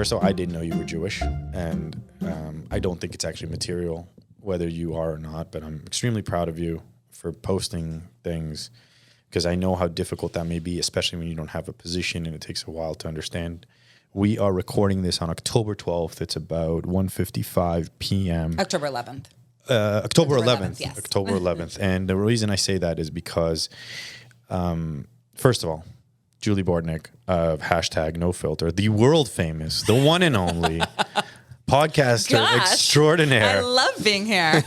first of all, I didn't know you were Jewish, and I don't think it's actually material whether you are or not, but I'm extremely proud of you for posting things, because I know how difficult that may be, especially when you don't have a position and it takes a while to understand. We are recording this on October 12th. It's about 1:55 p.m. October 11th. October 11th. Yes. October 11th. And the reason I say that is because, first of all, Julie Bordnick of #NoFilter, the world famous, the one and only podcaster extraordinaire. I love being here.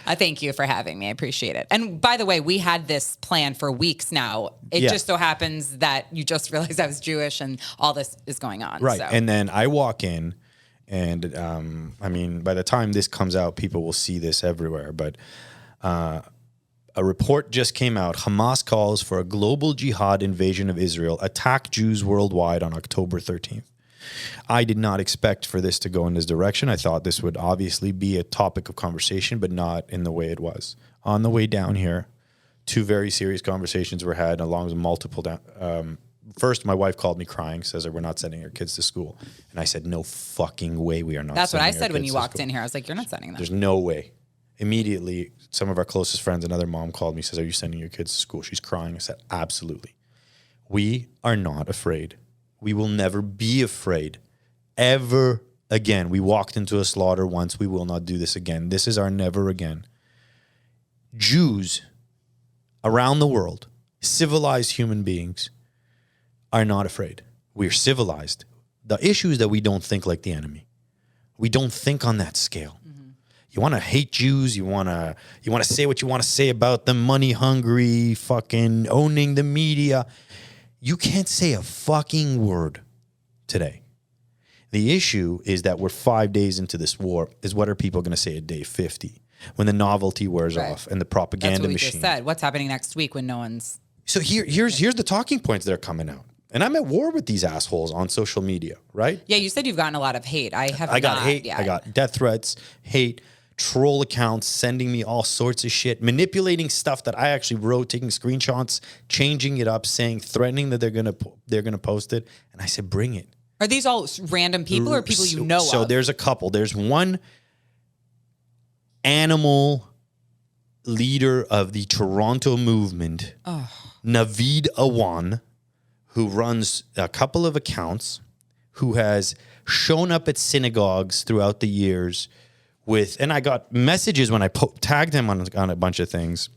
I thank you for having me. I appreciate it. And by the way, we had this plan for weeks now. It just so happens that you just realized I was Jewish and all this is going on. Right. So. And then I walk in and, I mean, by the time this comes out, people will see this everywhere. But a report just came out. Hamas calls for a global jihad invasion of Israel, attack Jews worldwide on October 13th. I did not expect for this to go in this direction. I thought this would obviously be a topic of conversation, but not in the way it was. On the way down here, two very serious conversations were had along with multiple first, my wife called me crying, says that we're not sending our kids to school. And I said, no fucking way we are not. That's what I said when you walked in here. I was like, you're not sending them. There's no way. Immediately, some of our closest friends, another mom called me, says, are you sending your kids to school? She's crying. I said, absolutely. We are not afraid. We will never be afraid ever again. We walked into a slaughter once. We will not do this again. This is our never again. Jews around the world, civilized human beings, are not afraid. We're civilized. The issue is that we don't think like the enemy. We don't think on that scale. Mm-hmm. You want to hate Jews. You want to say what you want to say about them, money hungry, fucking owning the media. You can't say a fucking word today. The issue is that we're 5 days into this war. Is what are people going to say at day 50 when the novelty wears off and the propaganda That's what we machine? just said. What's happening next week when no one's... So here's the talking points that are coming out. And I'm at war with these assholes on social media, right? Yeah, you said you've gotten a lot of hate. I got hate. Yet. I got death threats, hate, troll accounts sending me all sorts of shit, manipulating stuff that I actually wrote, taking screenshots, changing it up, threatening that they're gonna post it. And I said, bring it. Are these all random people or people you know of? So there's a couple. There's one animal leader of the Toronto movement, Naveed Awan, who runs a couple of accounts, who has shown up at synagogues throughout the years and I got messages when I tagged him on a bunch of things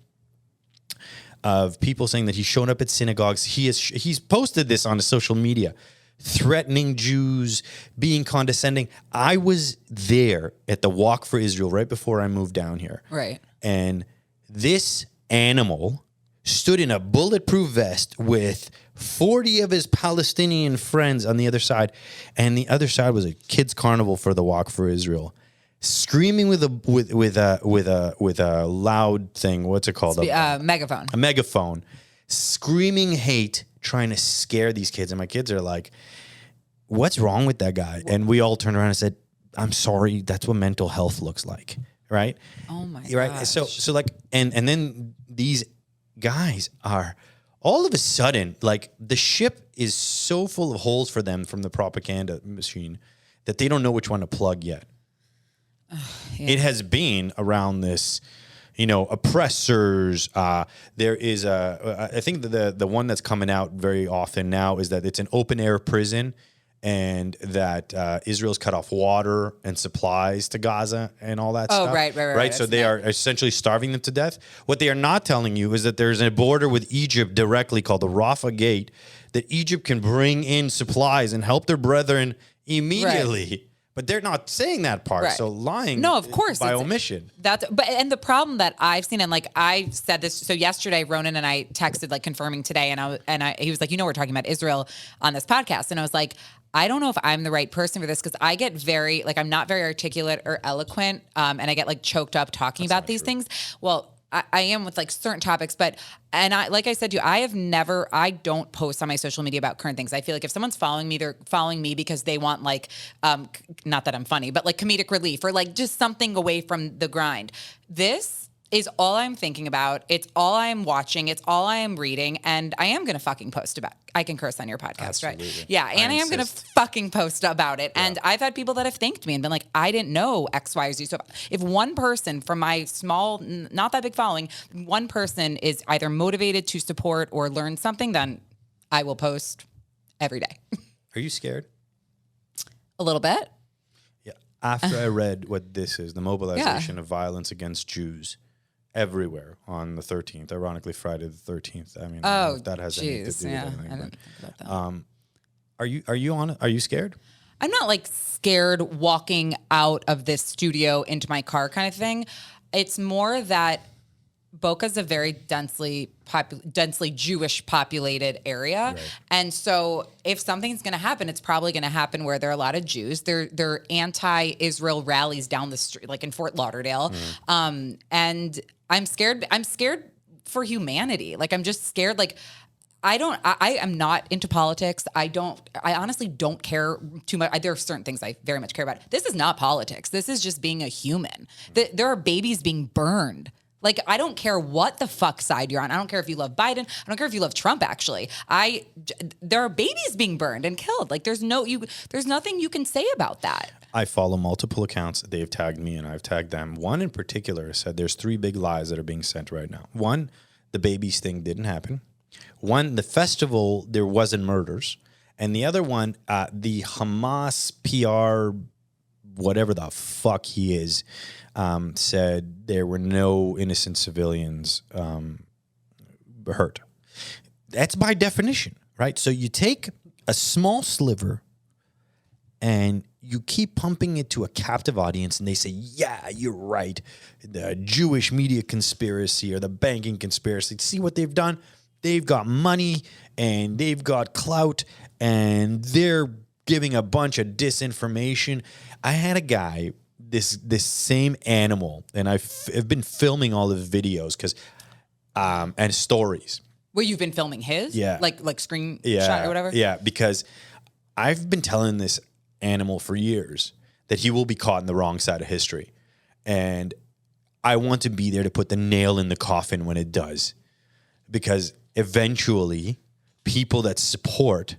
of people saying that he's shown up at synagogues. He's posted this on his social media, threatening Jews, being condescending. I was there at the Walk for Israel right before I moved down here. Right. And this animal stood in a bulletproof vest with 40 of his Palestinian friends on the other side. And the other side was a kids' carnival for the Walk for Israel. Screaming with a loud thing. What's it called? Megaphone. A megaphone. Screaming hate, trying to scare these kids. And my kids are like, what's wrong with that guy? And we all turned around and said, I'm sorry, that's what mental health looks like. Right? Oh my god. Right. So like and then these guys are all of a sudden, like, the ship is so full of holes for them from the propaganda machine that they don't know which one to plug yet. Yeah. It has been around this, oppressors. There is I think the one that's coming out very often now is that it's an open air prison, and that Israel's cut off water and supplies to Gaza and all that stuff. Oh, right. So they are essentially starving them to death. What they are not telling you is that there's a border with Egypt directly called the Rafah Gate, that Egypt can bring in supplies and help their brethren immediately. Right. But they're not saying that part, so lying. No, of course, by omission. And the problem that I've seen, and like I said this, so yesterday Ronan and I texted like confirming today, and he was like, we're talking about Israel on this podcast, and I was like, I don't know if I'm the right person for this, because I get very I'm not very articulate or eloquent, and I get like choked up talking about these things. Well, I am with like certain topics, and like I said to you, I don't post on my social media about current things. I feel like if someone's following me, they're following me because they want like, not that I'm funny, but like comedic relief or like just something away from the grind. This is all I'm thinking about. It's all I'm watching. It's all I am reading. And I am going to fucking post about it. I can curse on your podcast, Absolutely. right? Yeah. And I am going to fucking post about it. Yeah. And I've had people that have thanked me and been like, I didn't know X, Y, or Z. So if one person from my small, not that big following, one person is either motivated to support or learn something, then I will post every day. Are you scared? A little bit. Yeah. After I read what this is, the mobilization of violence against Jews everywhere on the 13th, ironically Friday the 13th. I mean, I don't know if that has anything to do with anything. I didn't think about that. Are you scared? I'm not like scared walking out of this studio into my car kind of thing. It's more that Boca's a very densely Jewish populated area. Right. And so if something's going to happen, it's probably going to happen where there are a lot of Jews. There are anti-Israel rallies down the street, like in Fort Lauderdale. And I'm scared. I'm scared for humanity. Like, I'm just scared. Like, I am not into politics. I honestly don't care too much. There are certain things I very much care about. This is not politics. This is just being a human. There are babies being burned. Like, I don't care what the fuck side you're on. I don't care if you love Biden. I don't care if you love Trump, actually. There are babies being burned and killed. Like, there's nothing you can say about that. I follow multiple accounts. They've tagged me and I've tagged them. One in particular said there's 3 big lies that are being sent right now. One, the babies thing didn't happen. One, the festival, there wasn't murders. And the other one, the Hamas PR, whatever the fuck he is, said there were no innocent civilians hurt. That's by definition, right? So you take a small sliver and you keep pumping it to a captive audience and they say, yeah, you're right. The Jewish media conspiracy or the banking conspiracy. See what they've done? They've got money and they've got clout and they're giving a bunch of disinformation. I had a guy, this same animal, and I've been filming all of the videos and stories. Well, you've been filming his? Yeah. Like screenshot or whatever? Yeah, because I've been telling this animal for years that he will be caught in the wrong side of history. And I want to be there to put the nail in the coffin when it does. Because eventually, people that support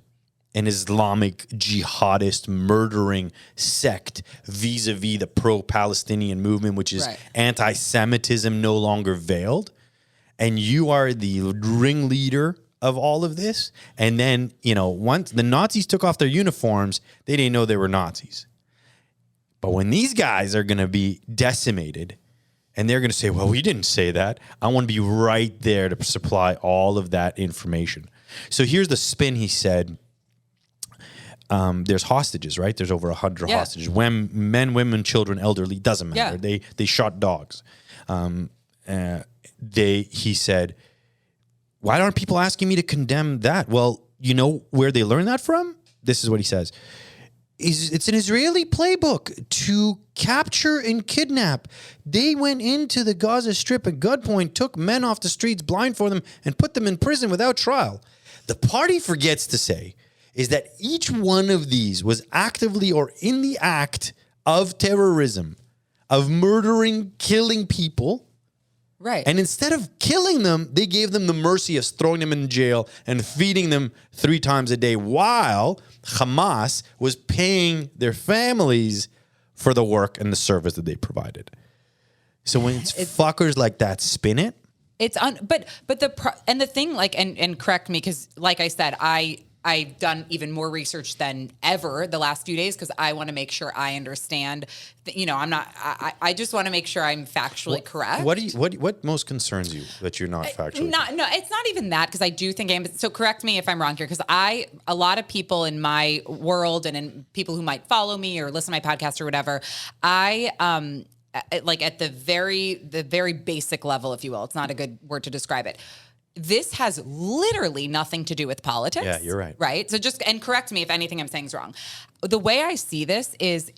an Islamic jihadist murdering sect vis-a-vis the pro-Palestinian movement, which is anti-Semitism no longer veiled, and you are the ringleader of all of this, and then, once the Nazis took off their uniforms, they didn't know they were Nazis. But when these guys are going to be decimated, and they're going to say, well, we didn't say that, I want to be right there to supply all of that information. So here's the spin. He said, there's hostages, right? There's over 100 hostages. Men, women, children, elderly, doesn't matter. Yeah. They shot dogs. He said, why aren't people asking me to condemn that? Well, you know where they learned that from? This is what he says. It's an Israeli playbook to capture and kidnap. They went into the Gaza Strip at gunpoint, took men off the streets, blindfolded them, and put them in prison without trial. The part he forgets to say is that each one of these was actively or in the act of terrorism, of murdering, killing people. Right. And instead of killing them, they gave them the mercy of throwing them in jail and feeding them 3 times a day while Hamas was paying their families for the work and the service that they provided. So when it's fuckers like that spin it. But the thing, like, and correct me, because like I said, I've done even more research than ever the last few days because I want to make sure I understand. I just want to make sure I'm factually correct. What most concerns you that you're not factually? No, it's not even that because I do think so. Correct me if I'm wrong here because a lot of people in my world and in people who might follow me or listen to my podcast or whatever, like at the very basic level, if you will. It's not a good word to describe it. This has literally nothing to do with politics. Yeah, you're right. Right? So and correct me if anything I'm saying is wrong. The way I see this is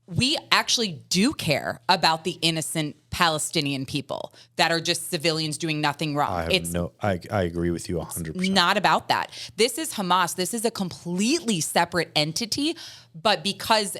we actually do care about the innocent Palestinian people that are just civilians doing nothing wrong. I agree with you 100%. Not about that. This is Hamas. This is a completely separate entity, but because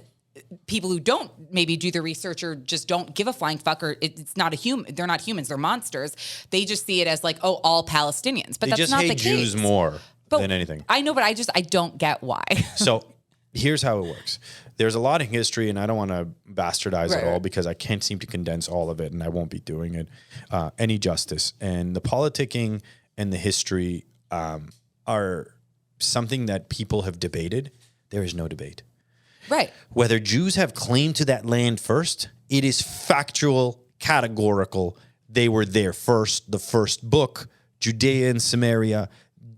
people who don't maybe do the research or just don't give a flying fuck, or it's not a human. They're not humans. They're monsters. They just see it as like, oh, all Palestinians. But They that's just not hate the case. Jews more than anything. I know, but I don't get why. So here's how it works. There's a lot of history, and I don't want to bastardize it all Right. because I can't seem to condense all of it, and I won't be doing it any justice. And the politicking and the history are something that people have debated. There is no debate. Right. Whether Jews have claim to that land first, it is factual, categorical. They were there first. The first book, Judea and Samaria,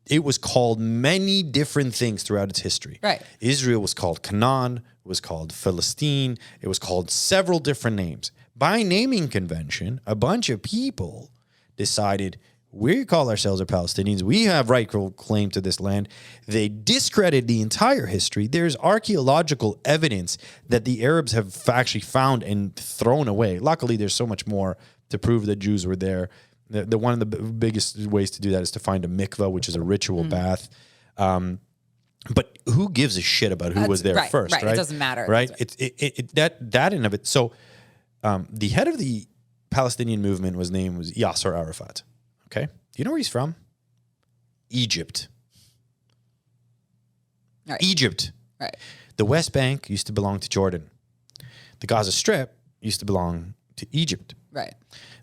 it was called many different things throughout its history. Right. Israel was called Canaan. It was called Philistine. It was called several different names. By naming convention, a bunch of people decided, we call ourselves the Palestinians. We have rightful claim to this land. They discredit the entire history. There's archaeological evidence that the Arabs have actually found and thrown away. Luckily, there's so much more to prove that Jews were there. The one of the biggest ways to do that is to find a mikvah, which is a ritual bath. But who gives a shit about who was there first? Right. It doesn't matter. Right. That in of it. So the head of the Palestinian movement was Yasser Arafat. Okay. Do you know where he's from? Egypt. Right. Egypt. Right. The West Bank used to belong to Jordan. The Gaza Strip used to belong to Egypt. Right.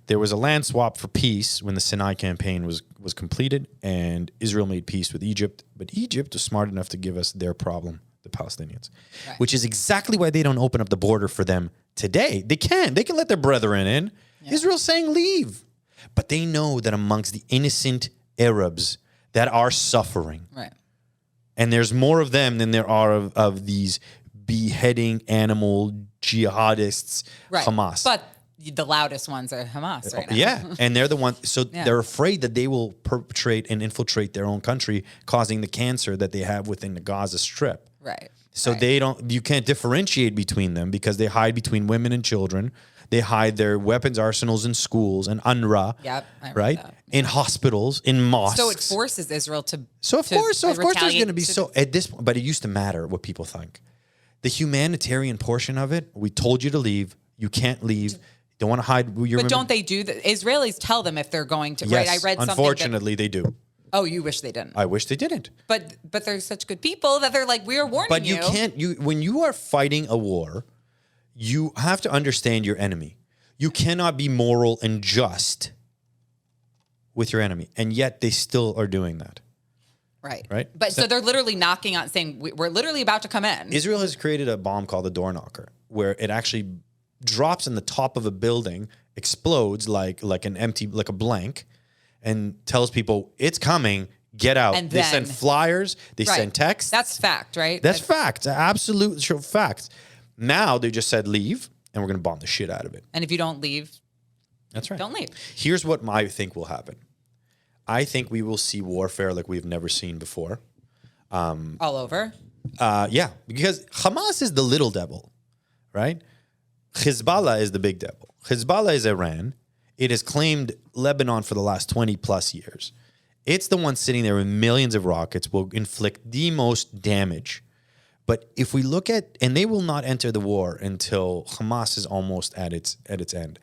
There was a land swap for peace when the Sinai campaign was completed, and Israel made peace with Egypt. But Egypt was smart enough to give us their problem, the Palestinians, which is exactly why they don't open up the border for them today. They can let their brethren in. Yeah. Israel's saying leave. But they know that amongst the innocent Arabs that are suffering, right, and there's more of them than there are of these beheading animal jihadists, right. Hamas. But the loudest ones are Hamas right now. Yeah, and they're the ones. So they're afraid that they will perpetrate and infiltrate their own country, causing the cancer that they have within the Gaza Strip. Right. So you can't differentiate between them because they hide between women and children. They hide their weapons arsenals in schools and UNRWA, right? That. In hospitals, in mosques. So it forces Israel to. So of course, there's going to be at this point. But it used to matter what people think. The humanitarian portion of it, we told you to leave. You can't leave. Don't want to hide your women. But don't they do that? Israelis tell them if they're going to. Yes, right? I read something. Unfortunately, they do. Oh, you wish they didn't. I wish they didn't. But they're such good people that they're like, we are warning you. But you can't. When you are fighting a war, you have to understand your enemy. You cannot be moral and just with your enemy, and yet they still are doing that. Right. Right. But so they're literally knocking on, saying we're literally about to come in. Israel has created a bomb called the door knocker, where it actually drops in the top of a building, explodes like a blank, and tells people it's coming. Get out. And they send flyers. They send texts. That's fact, right? That's fact. Absolute fact. Now they just said leave, and we're going to bomb the shit out of it. And if you don't leave, that's right. Don't leave. Here's what I think will happen. I think we will see warfare like we've never seen before. All over? Yeah, because Hamas is the little devil, right? Hezbollah is the big devil. Hezbollah is Iran. It has claimed Lebanon for the last 20 plus years. It's the one sitting there with millions of rockets, will inflict the most damage. But if we look at, and they will not enter the war until Hamas is almost at its end.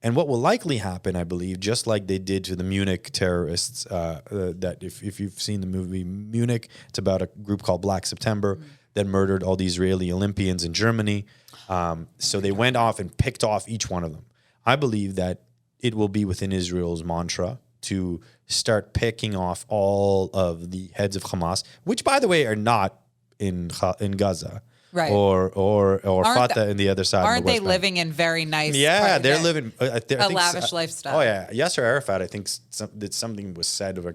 And what will likely happen, I believe, just like they did to the Munich terrorists, that if you've seen the movie Munich, it's about a group called Black September that murdered all the Israeli Olympians in Germany. So they went off and picked off each one of them. I believe that it will be within Israel's mantra to start picking off all of the heads of Hamas, which, by the way, are not in Gaza. Right. Or Fatah in the other side. Aren't of the they West living in very nice? Yeah, they're living a lavish lifestyle. Oh yeah, Yasser Arafat. I think that something was said of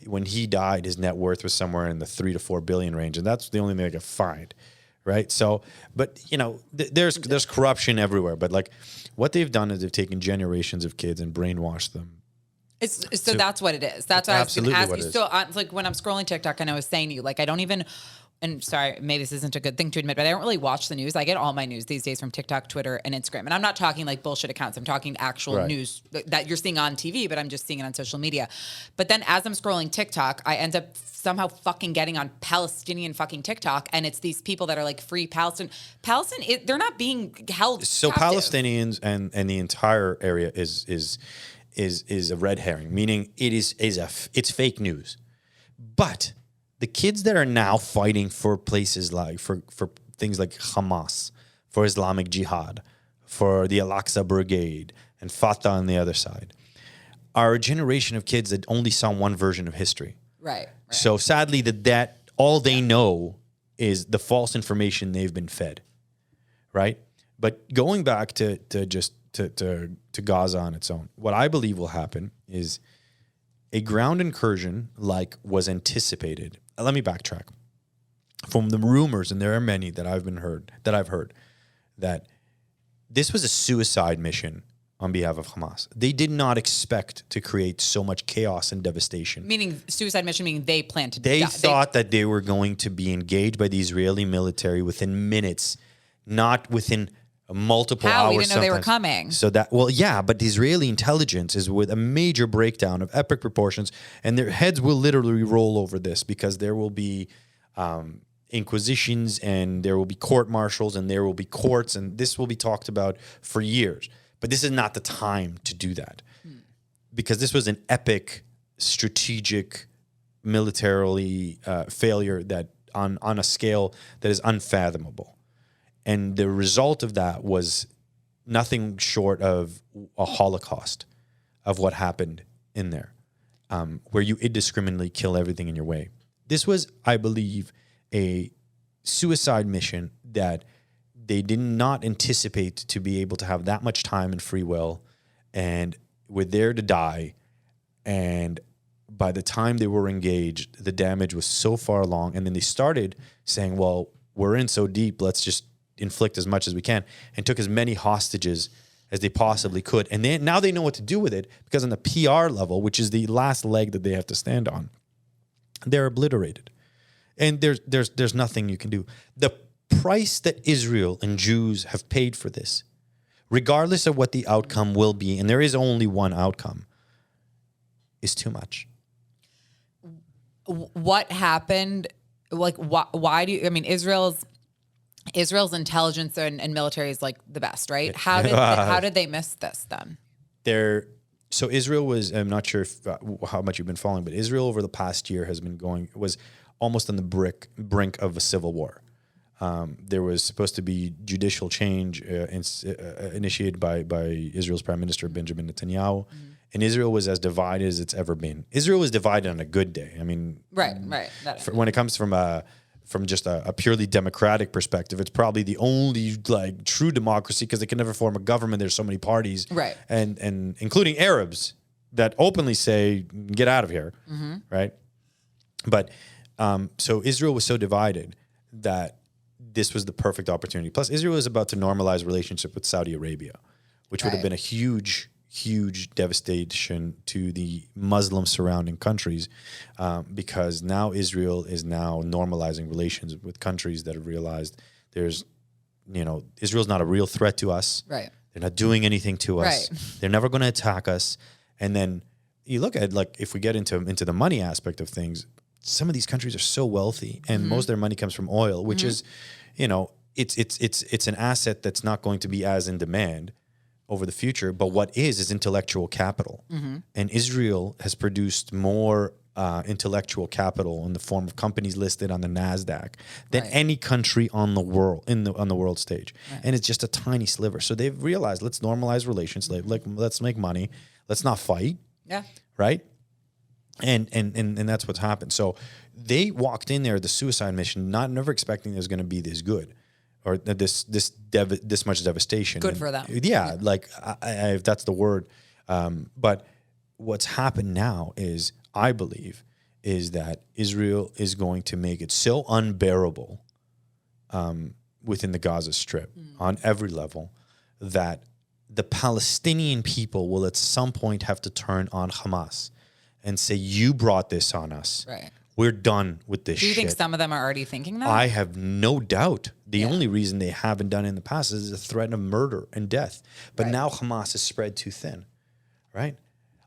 when he died, his net worth was somewhere in the 3 to 4 billion range, and that's the only thing I could find. Right. So, but there's corruption everywhere. But like, what they've done is they've taken generations of kids and brainwashed them. So that's what it is. That's what I was going to ask you. So like when I'm scrolling TikTok and I was saying to you, like, I don't even and sorry, maybe this isn't a good thing to admit, but I don't really watch the news. I get all my news these days from TikTok, Twitter, and Instagram. And I'm not talking like bullshit accounts. I'm talking actual news that you're seeing on TV, but I'm just seeing it on social media. But then as I'm scrolling TikTok, I end up somehow fucking getting on Palestinian fucking TikTok, and it's these people that are like free Palestine. They're not being held. So captive. Palestinians and the entire area is a red herring, meaning it's fake news. But the kids that are now fighting for places like for things like Hamas, for Islamic Jihad, for the Al-Aqsa Brigade, and Fatah on the other side, are a generation of kids that only saw one version of history. Right. So sadly, that all they know is the false information they've been fed, right? But going back to Gaza on its own, what I believe will happen is a ground incursion like was anticipated. Let me backtrack. From the rumors, and there are many that I've heard, that this was a suicide mission on behalf of Hamas. They did not expect to create so much chaos and devastation. Meaning suicide mission, meaning they planned to They die. thought that they were going to be engaged by the Israeli military within minutes, not within multiple hours. We didn't know they were coming. So that, well, yeah, but the Israeli intelligence is with a major breakdown of epic proportions, and their heads will literally roll over this because there will be inquisitions, and there will be court-martials, and there will be courts, and this will be talked about for years. But this is not the time to do that because this was an epic, strategic, militarily failure that on a scale that is unfathomable. And the result of that was nothing short of a holocaust of what happened in there, where you indiscriminately kill everything in your way. This was, I believe, a suicide mission that they did not anticipate to be able to have that much time and free will, and were there to die. And by the time they were engaged, the damage was so far along. And then they started saying, well, we're in so deep, let's just inflict as much as we can, and took as many hostages as they possibly could. And now they know what to do with it, because on the PR level, which is the last leg that they have to stand on, they're obliterated. And there's nothing you can do. The price that Israel and Jews have paid for this, regardless of what the outcome will be, and there is only one outcome, is too much. What happened? Like, why do you? I mean, Israel's intelligence and military is like the best, right? How did they miss this then? So Israel was, I'm not sure how much you've been following, but Israel over the past year was almost on the brink of a civil war. There was supposed to be judicial change initiated by Israel's Prime Minister Benjamin Netanyahu, and Israel was as divided as it's ever been. Israel was divided on a good day. I mean, right. When it comes from just a purely democratic perspective, it's probably the only like true democracy, because they can never form a government. There's so many parties, right, and including Arabs that openly say, "Get out of here," right? But so Israel was so divided that this was the perfect opportunity. Plus, Israel is about to normalize relationship with Saudi Arabia, which would have been a huge devastation to the Muslim surrounding countries, because now Israel is now normalizing relations with countries that have realized Israel's not a real threat to us. Right. They're not doing anything to us. Right. They're never going to attack us. And then you look at, like, if we get into the money aspect of things, some of these countries are so wealthy, and most of their money comes from oil, which is, it's an asset that's not going to be as in demand over the future. But what is intellectual capital. And Israel has produced more intellectual capital in the form of companies listed on the NASDAQ than any country on the world on the world stage. Right. And it's just a tiny sliver. So they've realized, let's normalize relations. Let's make money. Let's not fight. Yeah. Right. And that's what's happened. So they walked in there, the suicide mission, never expecting it was going to be this good, or this much devastation. Good for them. Yeah, like if that's the word. But what's happened now is, I believe, is that Israel is going to make it so unbearable within the Gaza Strip on every level that the Palestinian people will at some point have to turn on Hamas and say, you brought this on us. Right. We're done with this shit. Do you think some of them are already thinking that? I have no doubt. The only reason they haven't done it in the past is the threat of murder and death. But now Hamas is spread too thin, right?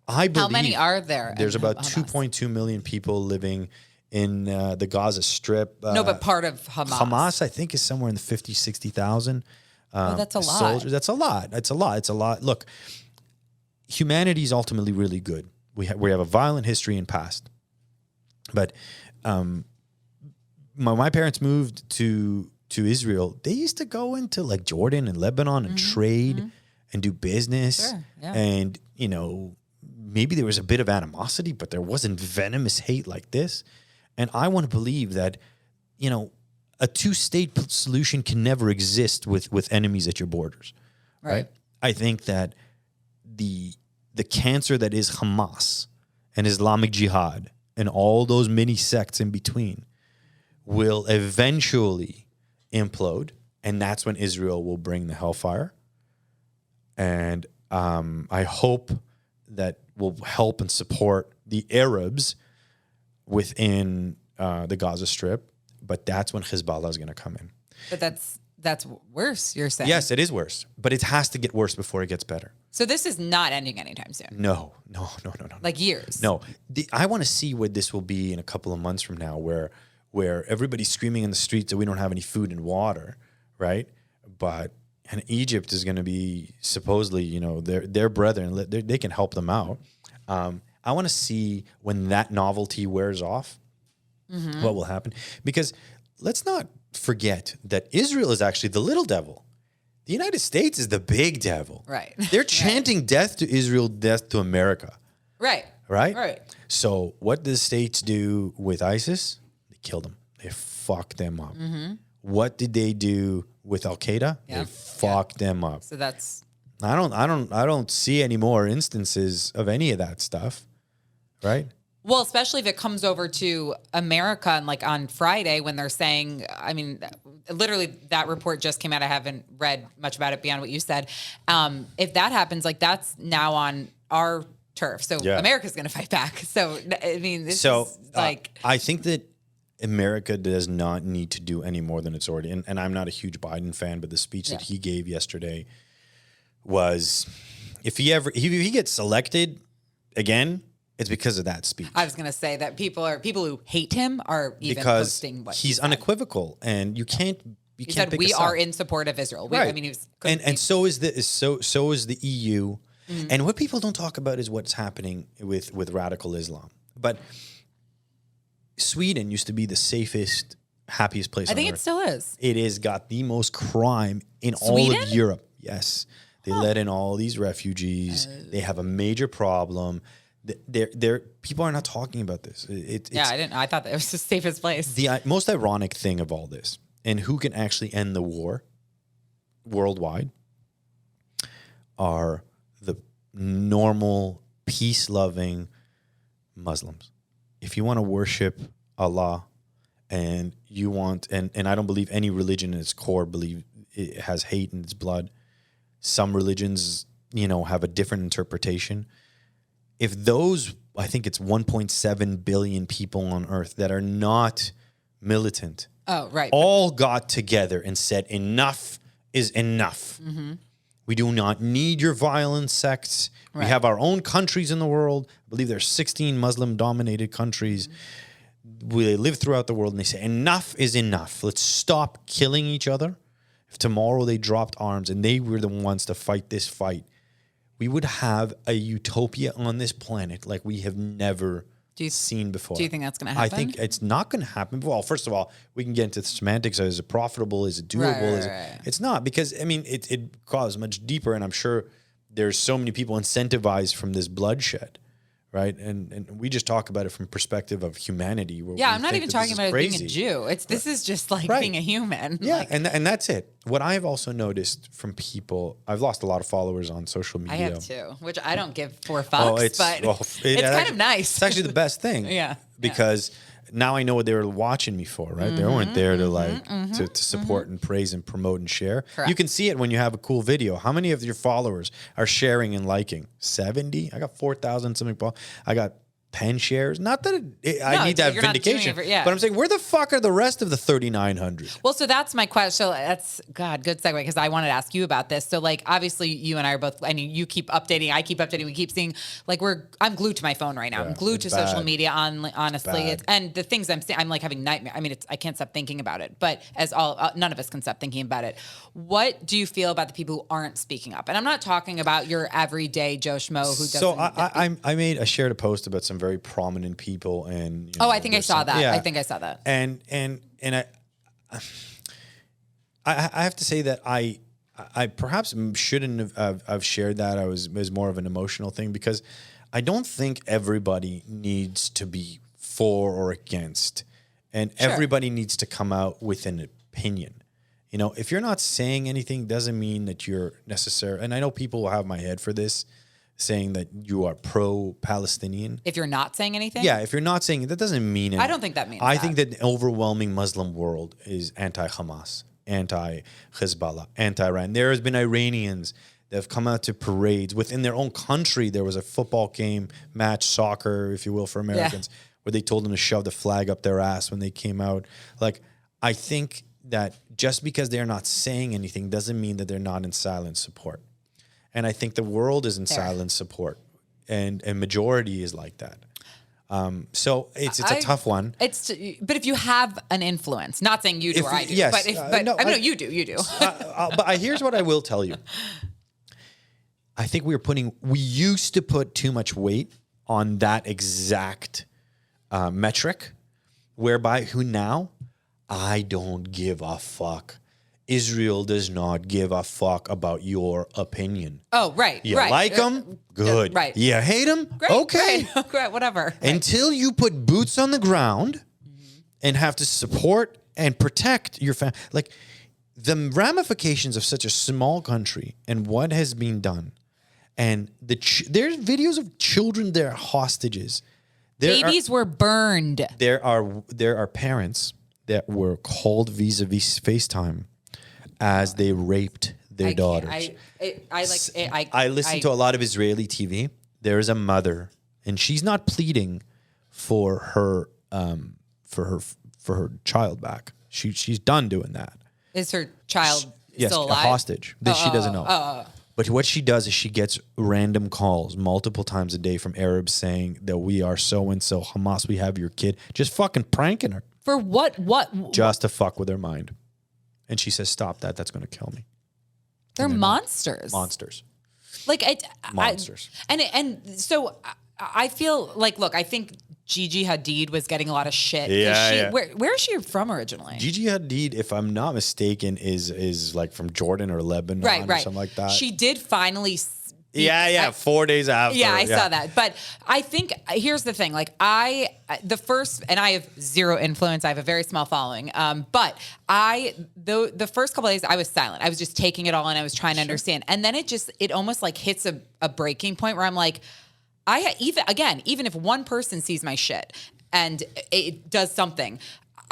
I believe. How many are there? There's about 2.2 million people living in the Gaza Strip. No, but part of Hamas. Hamas, I think, is somewhere in the 50, 60,000. That's a lot. Soldiers. That's a lot. It's a lot. Look, humanity is ultimately really good. We have a violent history in past. But my parents moved to Israel. They used to go into like Jordan and Lebanon and trade and do business. Sure, yeah. And, you know, maybe there was a bit of animosity, but there wasn't venomous hate like this. And I want to believe that, you know, a two-state solution can never exist with enemies at your borders. Right? I think that the cancer that is Hamas and Islamic Jihad and all those mini sects in between will eventually implode, and that's when Israel will bring the hellfire. And I hope that will help and support the Arabs within the Gaza Strip, but that's when Hezbollah is going to come in. But that's worse, you're saying? Yes, it is worse, but it has to get worse before it gets better. So this is not ending anytime soon? No. Like years? No. I want to see what this will be in a couple of months from now, where everybody's screaming in the streets that we don't have any food and water, right? And Egypt is going to be supposedly, you know, their brethren, they can help them out. I want to see when that novelty wears off, what will happen. Because let's not forget that Israel is actually the little devil. The United States is the big devil. Right. They're chanting death to Israel, death to America. Right. Right? So what did the states do with ISIS? They killed them. They fucked them up. What did they do with Al Qaeda? They fucked them up. So that's... I don't see any more instances of any of that stuff, right? Well, especially if it comes over to America and like on Friday when they're saying, I mean, literally that report just came out. I haven't read much about it beyond what you said. If that happens, like that's now on our turf. So America's going to fight back. So, I mean, this is like... I think that America does not need to do any more than it's already. And I'm not a huge Biden fan, but the speech that he gave yesterday was, if he gets elected again, it's because of that speech. I was going to say that people who hate him are even posting what he's unequivocal, and you can't. He said we are in support of Israel. Right. I mean, he was, and so is the EU. And what people don't talk about is what's happening with radical Islam. But Sweden used to be the safest, happiest place on earth. I think it still is. It has got the most crime in Sweden? all of Europe. Yes. They let in all these refugees. They have a major problem. People are not talking about this. I thought that it was the safest place. The most ironic thing of all this, and who can actually end the war worldwide, are the normal, peace-loving Muslims. If you want to worship Allah, and you want, and I don't believe any religion in its core believe it has hate in its blood. Some religions, have a different interpretation. If those, I think it's 1.7 billion people on earth that are not militant, all got together and said, enough is enough. Mm-hmm. We do not need your violent sects. Right. We have our own countries in the world. I believe there's 16 Muslim-dominated countries. Mm-hmm. We live throughout the world, and they say, enough is enough. Let's stop killing each other. If tomorrow they dropped arms and they were the ones to fight this fight, we would have a utopia on this planet like we have never seen before. Do you think that's going to happen? I think it's not going to happen. Well, first of all, we can get into the semantics. Is it profitable? Is it doable? Right. It's not, because, it goes much deeper, and I'm sure there's so many people incentivized from this bloodshed, right? And we just talk about it from perspective of humanity. I'm not even talking about it being a Jew. This is just like being a human. Yeah, and that's it. What I've also noticed from people, I've lost a lot of followers on social media. I have too, which I don't give 4 fucks, but it's kind of nice. It's actually the best thing. Yeah. Because now I know what they were watching me for, right? Mm-hmm, they weren't there to to support and praise and promote and share. Correct. You can see it when you have a cool video. How many of your followers are sharing and liking? 70? I got 4,000 something. I got 10 shares. Not that I No, need to have you're not doing vindication, it for- yeah. but I'm saying, where the fuck are the rest of the 3,900? Well, so that's my question. So that's good segue because I wanted to ask you about this. So like, obviously, you and I are both. I mean, you keep updating. I keep updating. We keep seeing. Like, I'm glued to my phone right now. Yeah, I'm glued to it's social bad. media. Honestly, bad. and the things I'm seeing, I'm like having nightmare. I mean, I can't stop thinking about it. But none of us can stop thinking about it. What do you feel about the people who aren't speaking up? And I'm not talking about your everyday Joe Schmo who doesn't. So I shared a post about some very prominent people, and I think I saw that. Yeah. I think I saw that. And I have to say that I perhaps shouldn't have shared that. It was more of an emotional thing, because I don't think everybody needs to be for or against, and everybody needs to come out with an opinion. You know, if you're not saying anything, doesn't mean that you're necessary. And I know people will have my head for this, saying that you are pro-Palestinian. If you're not saying anything? Yeah, if you're not saying it, that doesn't mean anything. I don't think that means I think that the overwhelming Muslim world is anti-Hamas, anti-Hezbollah, anti-Iran. There has been Iranians that have come out to parades within their own country. There was a football game, match, soccer, if you will, for Americans, where they told them to shove the flag up their ass when they came out. Like, I think that just because they're not saying anything doesn't mean that they're not in silent support. And I think the world is in silent support, and majority is like that. So it's a tough one. But if you have an influence, not saying you do or I do, yes, but you do. But here's what I will tell you. I think we used to put too much weight on that exact metric, whereby I don't give a fuck. Israel does not give a fuck about your opinion. Oh, right. You right. like them? Good. Right. You hate them? Great. Okay. Great, whatever. Until you put boots on the ground and have to support and protect your family. Like, the ramifications of such a small country and what has been done. And there's videos of children that are hostages. Babies were burned. There are parents that were called vis-a-vis FaceTime as they raped their daughters. I listen to a lot of Israeli TV. There is a mother, and she's not pleading for her child back. She's done doing that. Is her child still alive? A hostage. She doesn't know. But what she does is she gets random calls multiple times a day from Arabs saying that we are so-and-so, Hamas, we have your kid. Just fucking pranking her. For what? Just to fuck with her mind. And she says, stop that. That's going to kill me. They're monsters. Monsters. Like, Monsters. So I feel like, look, I think Gigi Hadid was getting a lot of shit. Yeah. Where is she from originally? Gigi Hadid, if I'm not mistaken, is like from Jordan or Lebanon or something like that. She did finally. 4 days after. Yeah, I saw that. But I think here's the thing. Like, I have zero influence. I have a very small following. But the first couple of days I was silent. I was just taking it all in. I was trying to understand. And then it almost like hits a breaking point where I'm like, even if one person sees my shit and it does something,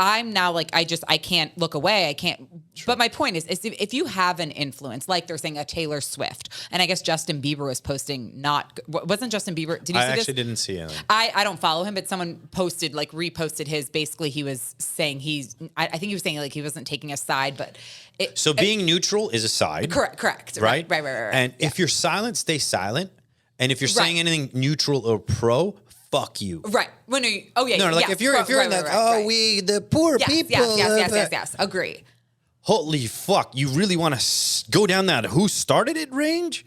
I'm now like, I can't look away. I can't. Sure. But my point is if you have an influence, like they're saying a Taylor Swift, and I guess Justin Bieber was posting wasn't Justin Bieber? Did you see this? I actually didn't see it. I don't follow him, but someone reposted his, basically he was saying I think he was saying like he wasn't taking a side, but being neutral is a side. Correct. Right. And if you're silent, stay silent. And if you're saying anything neutral or pro, fuck you. Right. When are you? Oh yeah. No, like if you're in that, we the poor people. Yes. Agree. Holy fuck! You really want to go down that who started it range?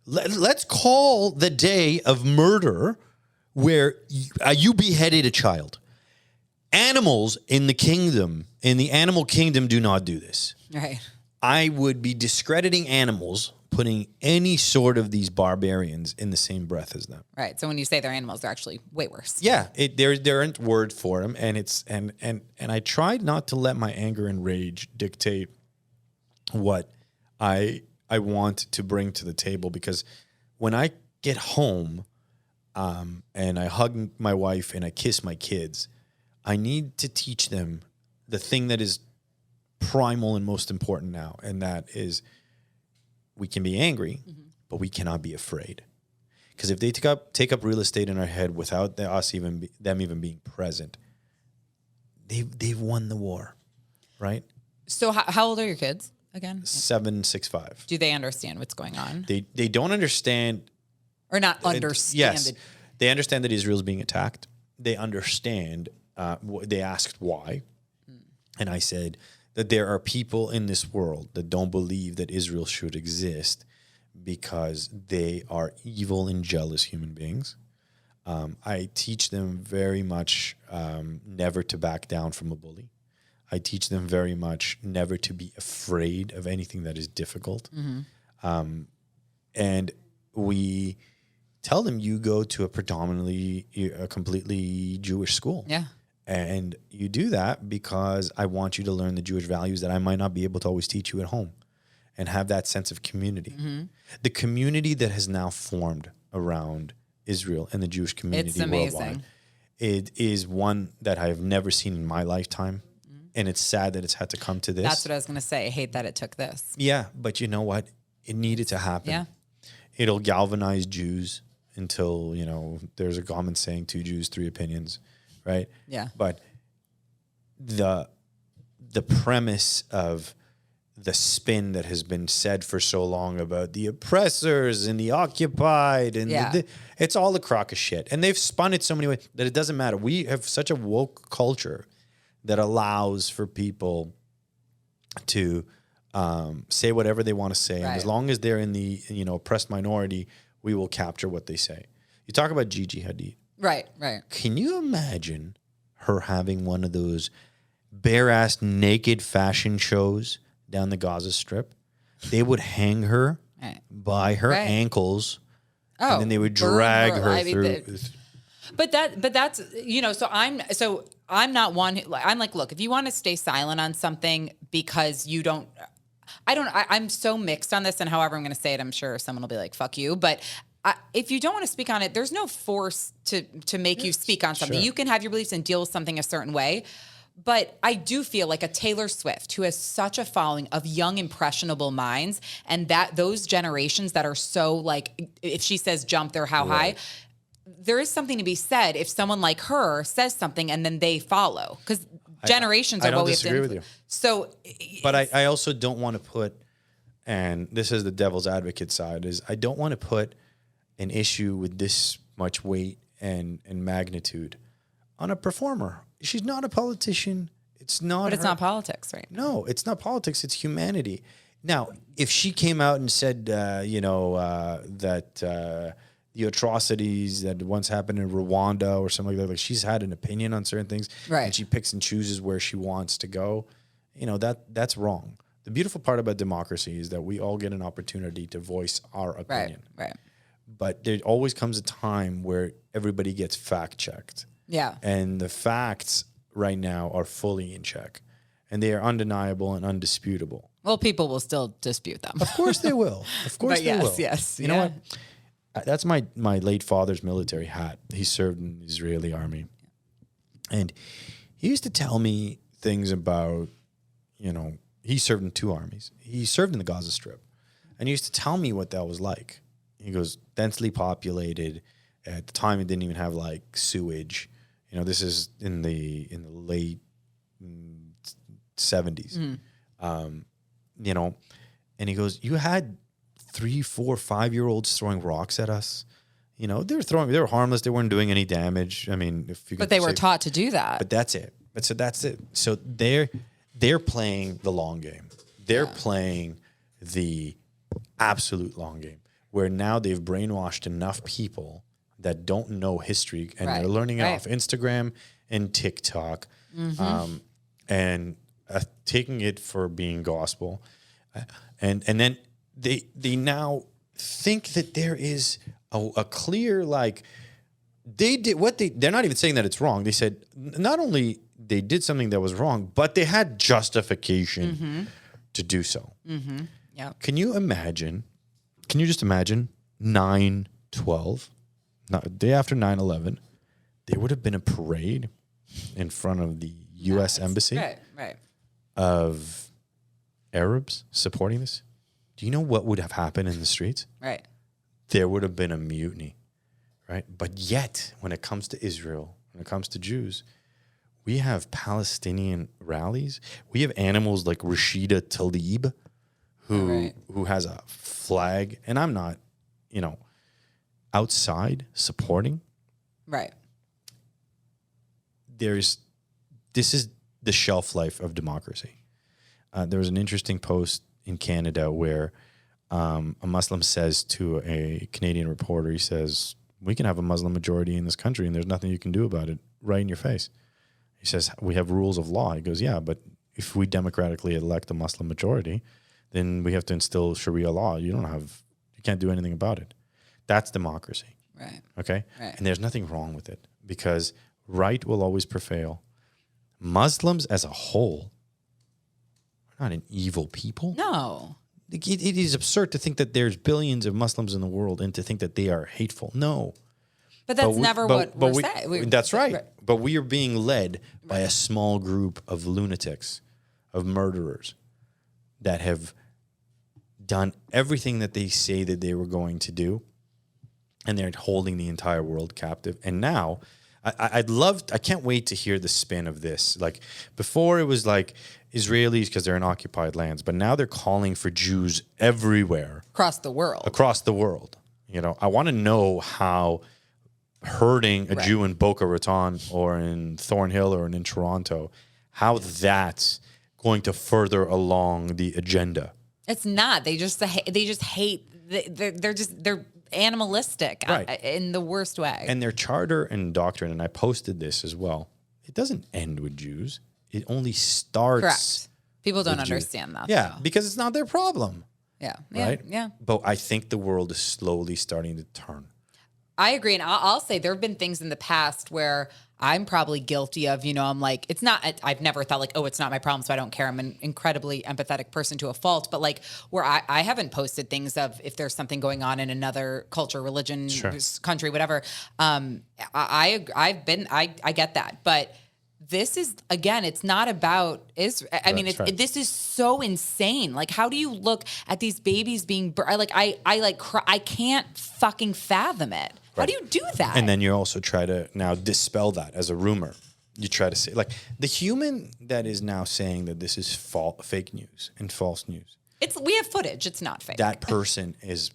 Let's call the day of murder where you beheaded a child. Animals in the animal kingdom, do not do this. Right. I would be discrediting animals, putting any sort of these barbarians in the same breath as them. Right. So when you say they're animals, they're actually way worse. Yeah, there aren't words for them, and I tried not to let my anger and rage dictate what I want to bring to the table, because when I get home, and I hug my wife and I kiss my kids, I need to teach them the thing that is primal and most important now, and that is we can be angry, but we cannot be afraid. Because if they take up real estate in our head without them even being present, they've won the war, right? So how old are your kids again? 7, 6, 5. Do they understand what's going on? They don't understand. Or not understand? Yes, they understand that Israel is being attacked. They understand. They asked why, and I said that there are people in this world that don't believe that Israel should exist because they are evil and jealous human beings. I teach them very much never to back down from a bully. I teach them very much never to be afraid of anything that is difficult. And we tell them, you go to a completely Jewish school. Yeah. And you do that because I want you to learn the Jewish values that I might not be able to always teach you at home, and have that sense of community. The community that has now formed around Israel and the Jewish community worldwide, it is one that I have never seen in my lifetime. And it's sad that it's had to come to this. That's what I was going to say. I hate that it took this. Yeah, but you know what? It needed to happen. Yeah. It'll galvanize Jews until, there's a common saying, 2 Jews, 3 opinions, right? Yeah. But the premise of the spin that has been said for so long about the oppressors and the occupied and it's all a crock of shit. And they've spun it so many ways that it doesn't matter. We have such a woke culture that allows for people to say whatever they want to say. And as long as they're in the oppressed minority, we will capture what they say. You talk about Gigi Hadid. Right. Can you imagine her having one of those bare-ass naked fashion shows down the Gaza Strip? They would hang her by her ankles, and then they would drag her through. But that's so I'm not one who, I'm like, look, if you want to stay silent on something because you don't, I'm so mixed on this, and however I'm going to say it, I'm sure someone will be like, fuck you. But if you don't want to speak on it, there's no force to make you speak on something. Sure. You can have your beliefs and deal with something a certain way. But I do feel like a Taylor Swift, who has such a following of young, impressionable minds, and that those generations that are so like, if she says jump, they're how high. There is something to be said if someone like her says something and then they follow, because generations are what we have to. I don't disagree with you. So, but I also don't want to put, and this is the devil's advocate side, is I don't want to put an issue with this much weight and magnitude on a performer. She's not a politician. It's not. But it's not politics, right? No, it's not politics. It's humanity. Now, if she came out and said, that the atrocities that once happened in Rwanda or something like that, like she's had an opinion on certain things, right? And she picks and chooses where she wants to go. That's wrong. The beautiful part about democracy is that we all get an opportunity to voice our opinion. Right. But there always comes a time where everybody gets fact checked. Yeah. And the facts right now are fully in check, and they are undeniable and undisputable. Well, people will still dispute them. Of course they will. Of course they will. Yes. You know what? That's my late father's military hat. He served in the Israeli army. And he used to tell me things about, he served in 2 armies. He served in the Gaza Strip. And he used to tell me what that was like. He goes, densely populated. At the time, it didn't even have like sewage. This is in the late 70s. And he goes, you had 3, 4, 5-year-olds throwing rocks at us. They were harmless. They weren't doing any damage. I mean, but they were taught to do that. But that's it. That's it. So they're playing the long game. They're playing the absolute long game, where now they've brainwashed enough people that don't know history, and they're learning it off Instagram and TikTok, and taking it for being gospel, and then they now think that there is a clear, like, they did what they're not even saying that it's wrong. They said not only they did something that was wrong, but they had justification to do so. Yeah. Can you just imagine 9/12? Day after 9/11, there would have been a parade in front of the U.S. Embassy of Arabs supporting this. Do you know what would have happened in the streets? Right. There would have been a mutiny. right? But yet, when it comes to Israel, when it comes to Jews, we have Palestinian rallies. We have animals like Rashida Tlaib, who has a flag, and I'm not, outside supporting. Right. This is the shelf life of democracy. There was an interesting post in Canada where a Muslim says to a Canadian reporter, he says, we can have a Muslim majority in this country and there's nothing you can do about it, right in your face. He says, we have rules of law. He goes, yeah, but if we democratically elect a Muslim majority, then we have to instill Sharia law. You can't do anything about it. That's democracy. Right. Okay? Right. And there's nothing wrong with it because right will always prevail. Muslims as a whole are not an evil people. No. It is absurd to think that there's billions of Muslims in the world and to think that they are hateful. No. But that's never what we're saying. That's right. But we are being led by a small group of lunatics, of murderers that have done everything that they say that they were going to do, and they're holding the entire world captive. And now, I can't wait to hear the spin of this. Like, before it was like Israelis because they're in occupied lands, but now they're calling for Jews everywhere. Across the world. I want to know how hurting a Jew in Boca Raton or in Thornhill or in Toronto, how that's going to further along the agenda. It's not. They just hate. They're animalistic, right, in the worst way. And their charter and doctrine, and I posted this as well, it doesn't end with Jews. It only starts. Correct. People don't understand that. Yeah, though. because it's not their problem. Yeah. Right? Yeah. But I think the world is slowly starting to turn. I agree. And I'll say there have been things in the past where I'm probably guilty of, I'm like, it's not, I've never thought like, oh, it's not my problem, so I don't care. I'm an incredibly empathetic person to a fault. But like where I haven't posted things of if there's something going on in another culture, religion, country, whatever. I get that. But this is, again, it's not about Israel. I mean, this is so insane. Like, how do you look at these babies being, I can't fucking fathom it. How do you do that? And then you also try to now dispel that as a rumor. You try to say, like, the human that is now saying that this is fake news and false news. We have footage. It's not fake. That person is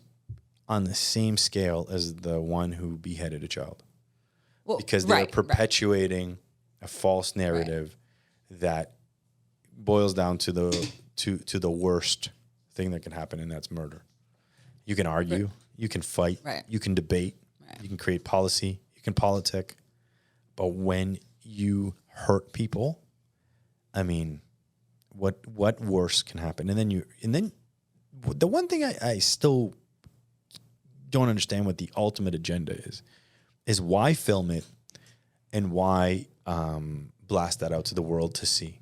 on the same scale as the one who beheaded a child. Well, because they're perpetuating a false narrative that boils down to the worst thing that can happen, and that's murder. You can argue, you can fight, you can debate, you can create policy, you can politic, but when you hurt people, I mean, what worse can happen? And then the one thing I still don't understand what the ultimate agenda is why film it and why blast that out to the world to see.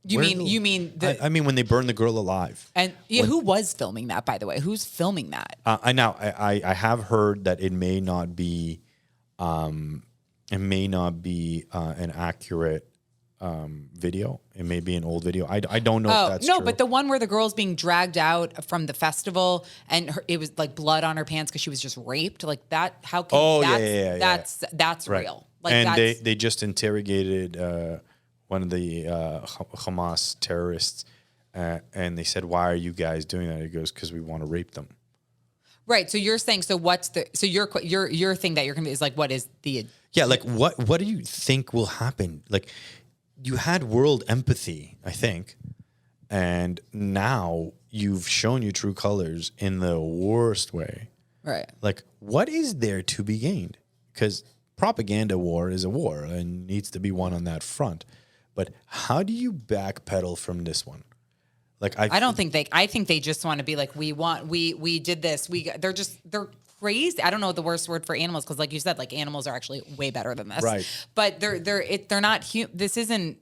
You mean I mean when they burn the girl alive. And who was filming that, by the way? Who's filming that? I have heard that it may not be an accurate video. It may be an old video. I don't know if that's true. But the one where the girl's being dragged out from the festival and it was like blood on her pants because she was just raped, like that. How can that's right. real? Like, and they just interrogated one of the Hamas terrorists, and they said, "Why are you guys doing that?" He goes, "Because we want to rape them." Right. So you're saying, your thing that you're gonna be is like, what is the like what do you think will happen? Like, you had world empathy, I think, and now you've shown your true colors in the worst way. Right. Like, what is there to be gained? Because propaganda war is a war and needs to be won on that front. But how do you backpedal from this one? Like, I think they just want to be like, we did this. They're crazy. I don't know the worst word for animals. Cause like you said, like animals are actually way better than this. Right. But they're not, this isn't.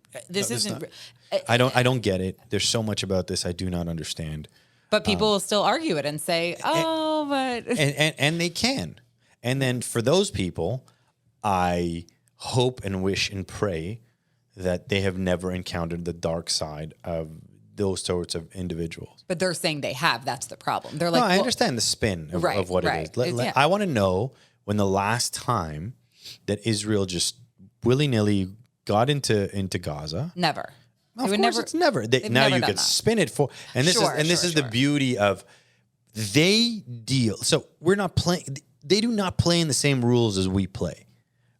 I don't get it. There's so much about this I do not understand. But people will still argue it and say, and they can. And then for those people, I hope and wish and pray that they have never encountered the dark side of those sorts of individuals. But they're saying they have. That's the problem. They're like, no, I understand the spin of what it is. I want to know when the last time that Israel just willy-nilly got into Gaza? Never. Of course, it's never. Now never you done could that. spin it for, and this is the beauty of they deal. So we're not playing. They do not play in the same rules as we play,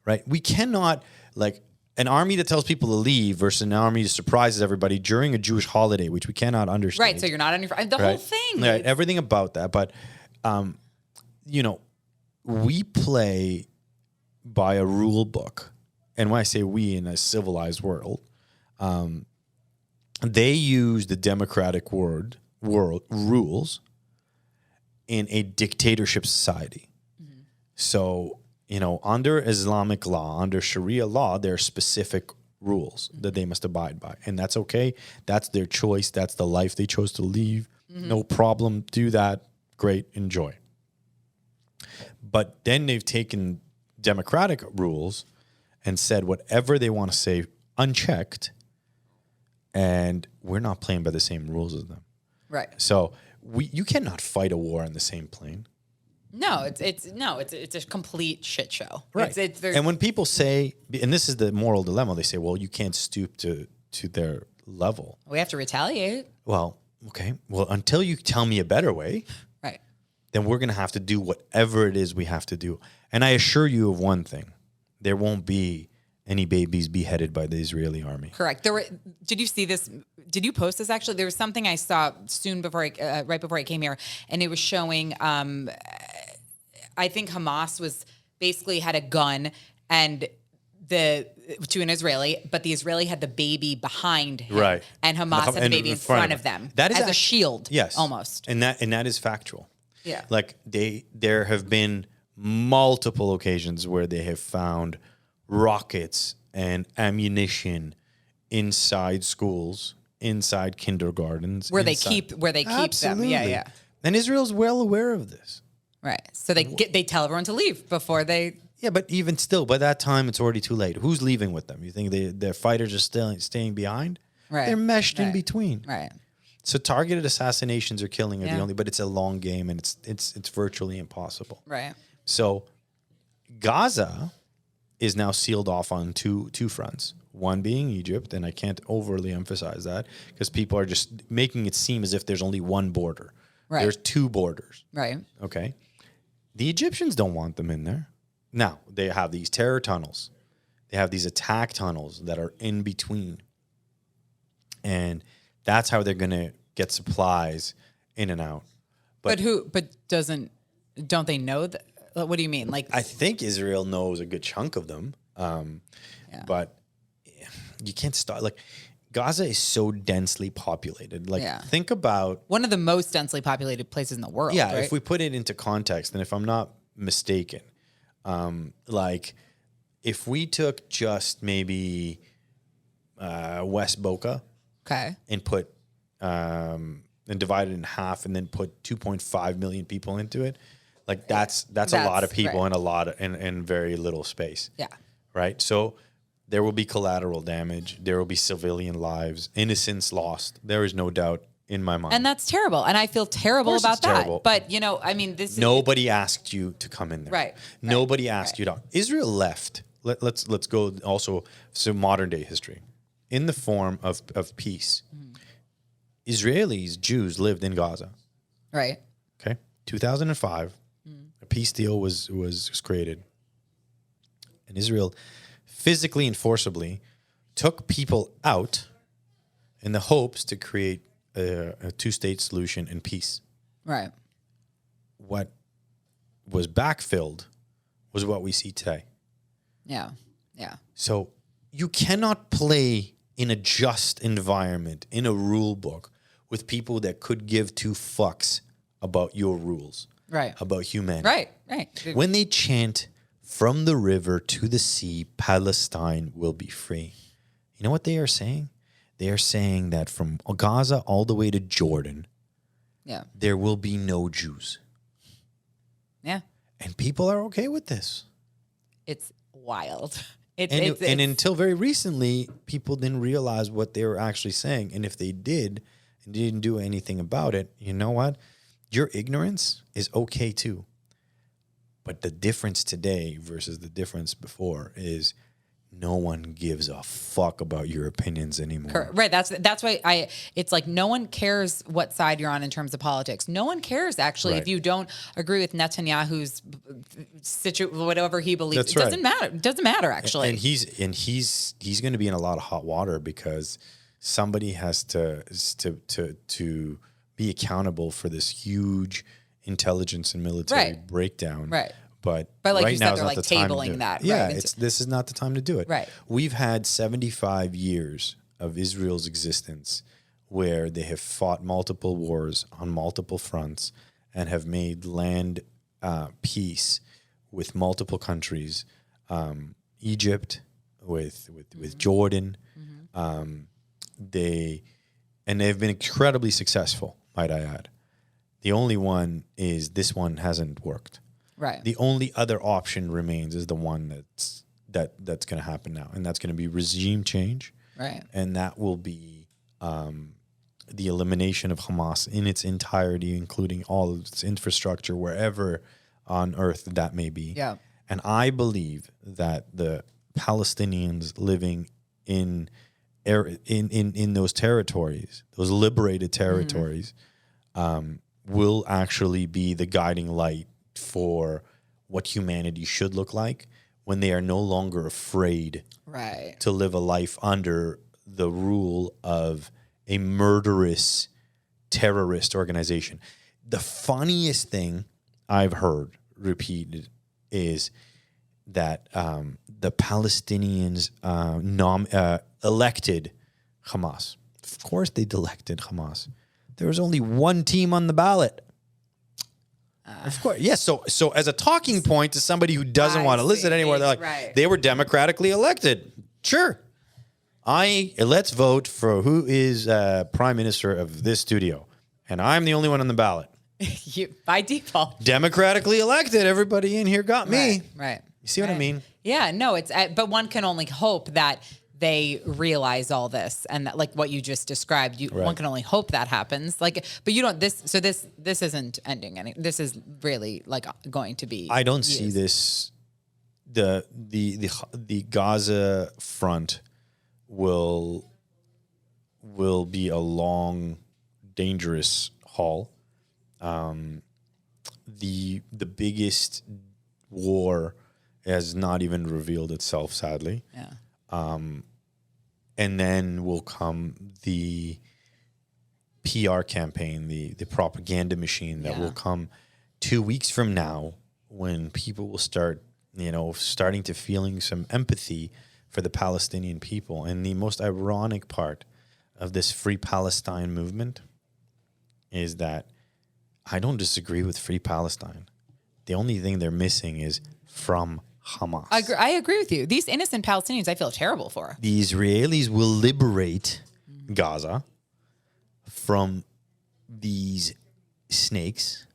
right? We cannot like an army that tells people to leave versus an army that surprises everybody during a Jewish holiday, which we cannot understand. Right. So you're not on your whole thing. Right. Everything about that, but we play by a rule book, and when I say we in a civilized world. They use the democratic world rules in a dictatorship society. Mm-hmm. So, under Islamic law, under Sharia law, there are specific rules that they must abide by. And that's okay. That's their choice. That's the life they chose to leave. Mm-hmm. No problem. Do that. Great. Enjoy. But then they've taken democratic rules and said whatever they want to say unchecked. And we're not playing by the same rules as them. Right. So you cannot fight a war on the same plane. No, it's a complete shit show. Right. And when people say, and this is the moral dilemma, they say, well, you can't stoop to their level. We have to retaliate. Well, okay. Well, until you tell me a better way, right, then we're going to have to do whatever it is we have to do. And I assure you of one thing, there won't be any babies beheaded by the Israeli army. Correct. Did you see this? Did you post this actually? There was something I saw right before I came here, and it was showing, I think Hamas was basically had a gun and to an Israeli, but the Israeli had the baby behind him. Right. And Hamas had the baby in front of them. That is as a shield. Yes. Almost. And that is factual. Yeah. Like there have been multiple occasions where they have found rockets and ammunition inside schools, inside kindergartens, where they keep them. Yeah. And Israel's well aware of this. Right. So they tell everyone to leave before they. Yeah, but even still, by that time it's already too late. Who's leaving with them? You think their fighters are still staying behind? Right. They're meshed in between. Right. So targeted assassinations or killing are the only, but it's a long game and it's virtually impossible. Right. So Gaza is now sealed off on two fronts. One being Egypt, and I can't overly emphasize that because people are just making it seem as if there's only one border. Right. There's two borders. Right. Okay. The Egyptians don't want them in there. Now, they have these terror tunnels. They have these attack tunnels that are in between. And that's how they're going to get supplies in and out. But don't they know that? What do you mean? Like, I think Israel knows a good chunk of them. But you can't start. Like, Gaza is so densely populated. Like, think about one of the most densely populated places in the world. Yeah, right? if we put it into context, and if I'm not mistaken, like if we took just maybe West Boca, okay, and put and divided in half, and then put 2.5 million people into it, like that's a lot of people in a lot of, in very little space. Yeah. Right. So there will be collateral damage. There will be civilian lives, innocents lost. There is no doubt in my mind. And that's terrible. And I feel terrible about that. Terrible. But, I mean, nobody asked you to come in there. Right. Nobody asked you to. Israel left. Let's go also to modern day history in the form of peace. Mm. Israelis, Jews lived in Gaza. Right. Okay. 2005, a peace deal was created. And Israel physically and forcibly took people out in the hopes to create a two-state solution and peace. Right. What was backfilled was what we see today. Yeah. Yeah. So you cannot play in a just environment, in a rule book, with people that could give two fucks about your rules. Right. About humanity. Right. Right. When they chant, from the river to the sea, Palestine will be free. You know what they are saying? They are saying that from Gaza all the way to Jordan, there will be no Jews. Yeah. And people are okay with this. It's wild. And until very recently, people didn't realize what they were actually saying. And if they did and didn't do anything about it, you know what? Your ignorance is okay too. But the difference today versus the difference before is no one gives a fuck about your opinions anymore. Right. That's why it's like no one cares what side you're on in terms of politics. No one cares actually Right. if you don't agree with Netanyahu's whatever he believes. That's It doesn't matter. It doesn't matter actually. And he's going to be in a lot of hot water because somebody has to be accountable for this huge intelligence and military Right. breakdown. Right. But like right you now said, is they're not like the time to tabling do it. that. Yeah, Right. this is not the time to do it. Right. We've had 75 years of Israel's existence where they have fought multiple wars on multiple fronts and have made land peace with multiple countries, Egypt, with Jordan. They've been incredibly successful, might I add. The only one is this one hasn't worked. Right. The only other option remains is the one that's going to happen now, and that's going to be regime change. Right. And that will be the elimination of Hamas in its entirety, including all of its infrastructure, wherever on earth that may be. Yeah. And I believe that the Palestinians living in those territories, those liberated territories, will actually be the guiding light for what humanity should look like when they are no longer afraid Right. to live a life under the rule of a murderous terrorist organization. The funniest thing I've heard repeated is that the Palestinians elected Hamas. Of course they elected Hamas. There was only one team on the ballot. Of course, yes. So as a talking point to somebody who doesn't want to listen anymore, they're like, Right. they were democratically elected. Sure. Let's vote for who is prime minister of this studio. And I'm the only one on the ballot. You, by default. Democratically elected. Everybody in here got me. Right. You see what I mean? Yeah, no, it's but one can only hope that they realize all this and that, like what you just described, one can only hope that happens. Like, but you don't. This isn't ending any. This is really like going to be. I don't see this. The Gaza front will be a long, dangerous haul. The biggest war has not even revealed itself, sadly. Yeah. And then will come the PR campaign, the propaganda machine that will come 2 weeks from now when people will start, starting to feeling some empathy for the Palestinian people. And the most ironic part of this Free Palestine movement is that I don't disagree with Free Palestine. The only thing they're missing is from Hamas. I agree with you. These innocent Palestinians, I feel terrible for. The Israelis will liberate Gaza from these snakes,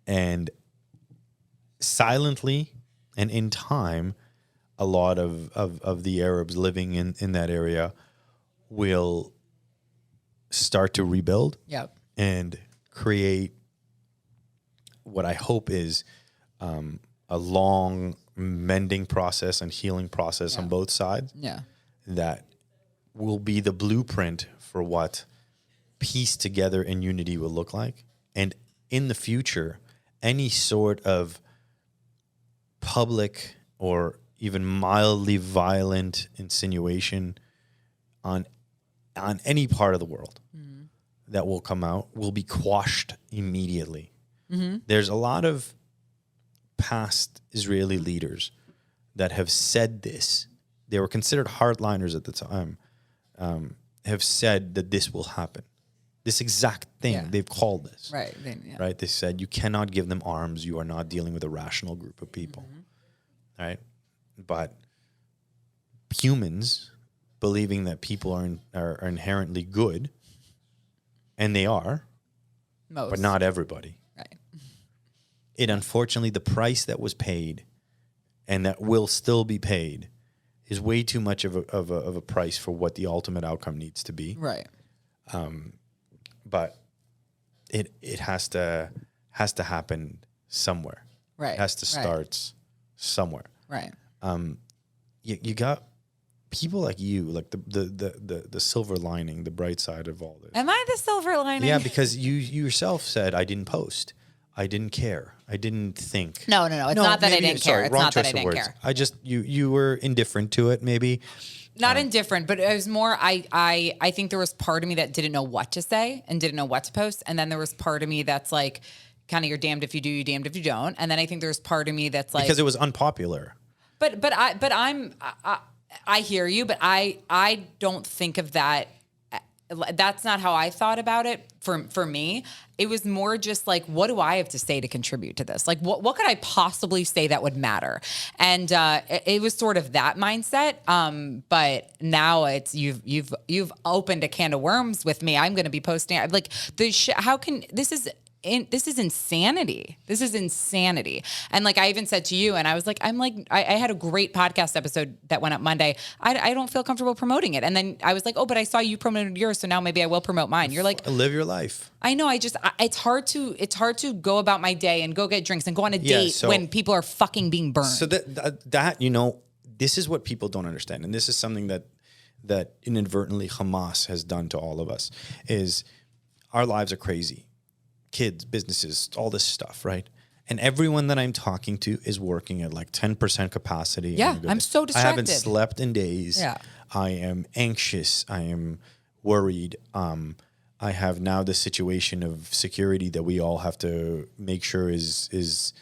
and silently and in time, a lot of the Arabs living in that area will start to rebuild and create what I hope is a long mending process and healing process on both sides. Yeah. That will be the blueprint for what peace together and unity will look like. And in the future, any sort of public or even mildly violent insinuation on any part of the world that will come out will be quashed immediately. There's a lot of past Israeli leaders that have said this. They were considered hardliners at the time, have said that this will happen. This exact thing, they've called this. Right. Right? They said, you cannot give them arms. You are not dealing with a rational group of people. Right? But humans believing that people are inherently good, and they are, Most. but not everybody. Right. It unfortunately, the price that was paid and that will still be paid is way too much of a price for what the ultimate outcome needs to be. Right. But it has to happen somewhere. Right. It has to start somewhere. Right. You got people like you, like the silver lining, the bright side of all this. Am I the silver lining? Yeah, because you yourself said, I didn't post. I didn't care. I didn't think. No. It's not that I didn't care. It's not that I didn't care. I just, you were indifferent to it, maybe. Not indifferent, but it was more, I think there was part of me that didn't know what to say and didn't know what to post. And then there was part of me that's like, kind of, you're damned if you do, you're damned if you don't. And then I think there's part of me that's like, because it was unpopular. I hear you, but I don't think of that. That's not how I thought about it. For me, it was more just like, what do I have to say to contribute to this? Like, what could I possibly say that would matter? And it was sort of that mindset. But now it's you've opened a can of worms with me. I'm going to be posting like how can this is. This is insanity. This is insanity. And like I even said to you, and I was like, I had a great podcast episode that went up Monday. I don't feel comfortable promoting it. And then I was like, oh, but I saw you promoted yours, so now maybe I will promote mine. You're like, live your life. I know. It's hard to go about my day and go get drinks and go on a date when people are fucking being burned. So that this is what people don't understand, and this is something that inadvertently Hamas has done to all of us. Is our lives are crazy. Kids, businesses, all this stuff, right? And everyone that I'm talking to is working at like 10% capacity. Yeah, I'm so distracted. I haven't slept in days. Yeah. I am anxious. I am worried. I have now the situation of security that we all have to make sure is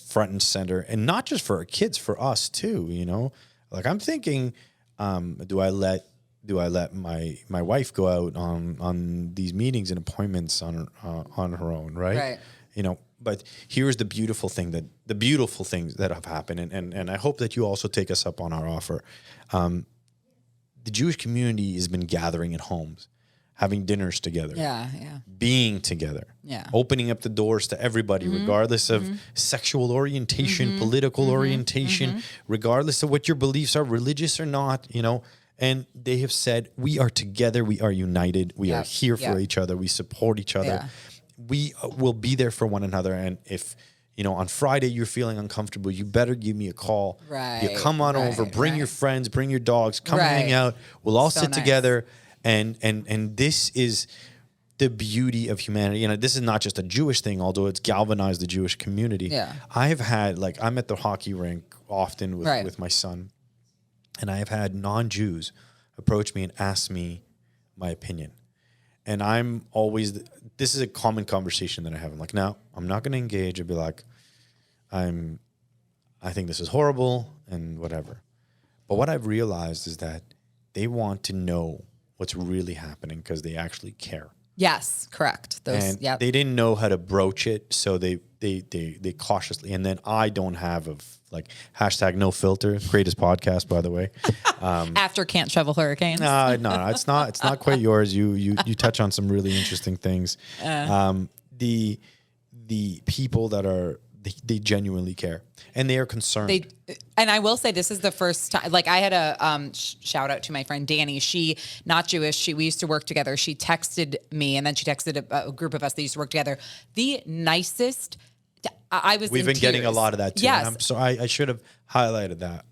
front and center, and not just for our kids, for us too. Like I'm thinking, do I let my wife go out on these meetings and appointments on her own, right? Right. But here's the beautiful things that have happened, and I hope that you also take us up on our offer. The Jewish community has been gathering at homes, having dinners together, being together, opening up the doors to everybody, regardless of sexual orientation, political orientation, regardless of what your beliefs are, religious or not, And they have said, we are together, we are united, we are here for each other, we support each other. Yeah. We will be there for one another. And if, on Friday you're feeling uncomfortable, you better give me a call. Right. You come on over, bring your friends, bring your dogs, come hang out. We'll all sit together. And this is the beauty of humanity. This is not just a Jewish thing, although it's galvanized the Jewish community. Yeah. I have had, I'm at the hockey rink often with my son. And I have had non-Jews approach me and ask me my opinion. And I'm always, this is a common conversation that I have. I'm like, no, I'm not going to engage. I'd be like, I think this is horrible and whatever. But what I've realized is that they want to know what's really happening because they actually care. Yes, correct. They didn't know how to broach it, so they cautiously. And then I don't have #NoFilter, greatest podcast, by the way. After Can't Shovel Hurricanes. No, it's not. It's not quite yours. You touch on some really interesting things. The people that are they genuinely care and they are concerned. And I will say this is the first time. Like I had a shout out to my friend Danny. She not Jewish. We used to work together. She texted me and then she texted a group of us that used to work together. The nicest. We've been getting a lot of that too. Yes. And I'm sorry. I should have highlighted that.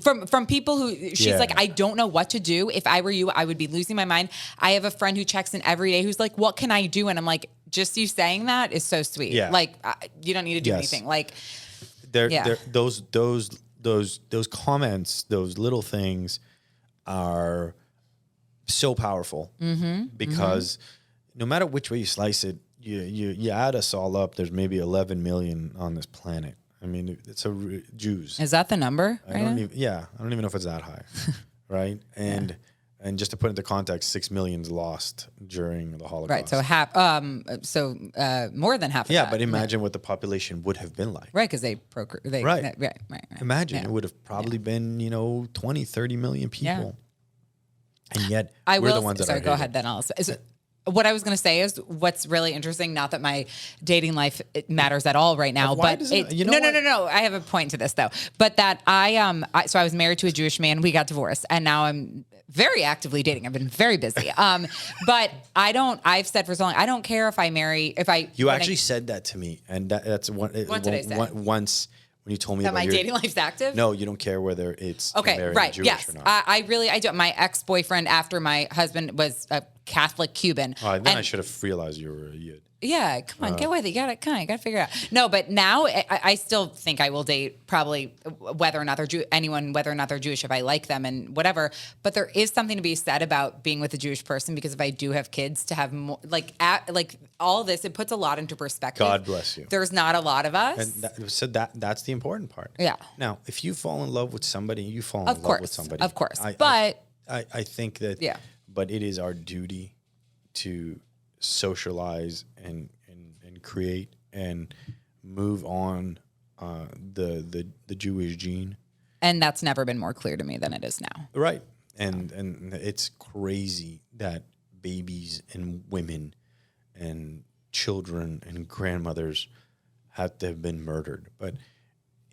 From people who she's like, I don't know what to do. If I were you, I would be losing my mind. I have a friend who checks in every day who's like, what can I do? And I'm like, just you saying that is so sweet. Yeah. You don't need to do anything. Those comments, those little things are so powerful because no matter which way you slice it, you add us all up, there's maybe 11 million on this planet. I mean, it's Jews. Is that the number? I don't even know if it's that high, right? And just to put into context, 6 million's lost during the Holocaust. Right. So more than half. Yeah, but imagine what the population would have been like. Right, because they right. Imagine it would have probably been 20, 30 million people, and yet we're the ones that are. Sorry, go ahead. Then I'll say. what I was going to say is what's really interesting, not that my dating life it matters at all right now, Why but does it- you know no. I have a point to this though, but that so I was married to a Jewish man. We got divorced and now I'm very actively dating. I've been very busy. But I've said for so long, I don't care if I marry, You actually said that to me. And that's What did I say? Once when you told me that about my dating life's active. No, you don't care whether it's Okay, married right. Jewish Yes. or not. I do. My ex-boyfriend after my husband was a Catholic Cuban. Then I should have realized you were a Yid. Yeah, come on, get with it. You got to figure it out. No, but now I still think I will date probably whether or not they're whether or not they're Jewish if I like them and whatever. But there is something to be said about being with a Jewish person because if I do have kids, to have more like all this, it puts a lot into perspective. God bless you. There's not a lot of us. And that's the important part. Yeah. Now, if you fall in love with somebody, you fall in Of love with somebody. Of course. I think that. Yeah. But it is our duty to socialize and create and move on the Jewish gene. And that's never been more clear to me than it is now. Right. And it's crazy that babies and women and children and grandmothers have to have been murdered. But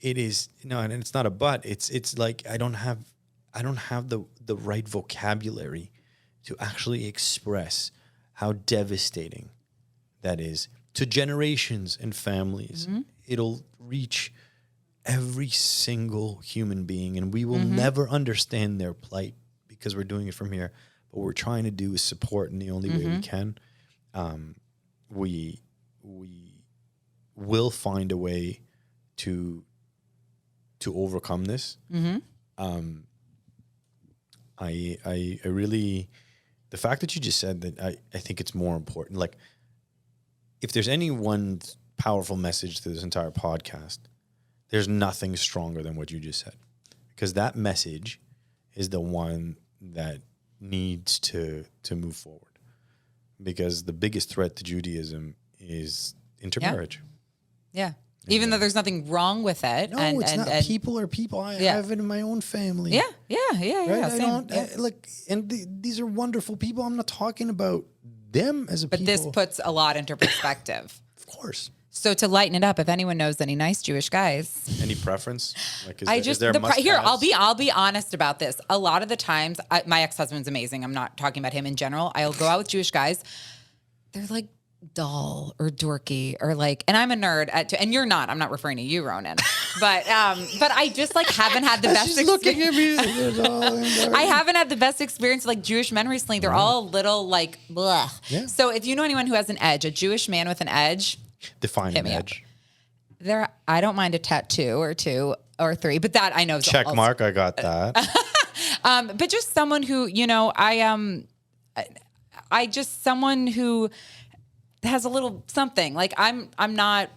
it is and it's not a but. It's like I don't have the right vocabulary to actually express how devastating that is to generations and families. Mm-hmm. It'll reach every single human being, and we will never understand their plight because we're doing it from here. But what we're trying to do is support in the only way we can. We will find a way to overcome this. Mm-hmm. I really, the fact that you just said that, I think it's more important. Like, if there's any one powerful message to this entire podcast, there's nothing stronger than what you just said. Because that message is the one that needs to move forward. Because the biggest threat to Judaism is intermarriage. Yeah. Even though there's nothing wrong with it. No, it's not. People are people. I have it in my own family. Yeah. Right? These are wonderful people. I'm not talking about them as a people. But this puts a lot into perspective. Of course. So to lighten it up, if anyone knows any nice Jewish guys, any preference? Like, is there here? I'll be honest about this. A lot of the times, my ex-husband's amazing. I'm not talking about him in general. I'll go out with Jewish guys. They're like dull or dorky or like, and I'm a nerd and you're not. I'm not referring to you, Ronan. But I just like haven't had the best experience. I haven't had the best experience with like Jewish men recently. They're all a little like blah. Yeah. So if you know anyone who has an edge, a Jewish man with an edge, define an edge. I don't mind a tattoo or 2 or 3, but that I know is check mark. I got that. But just someone who, I just someone who has a little something. Like I'm not.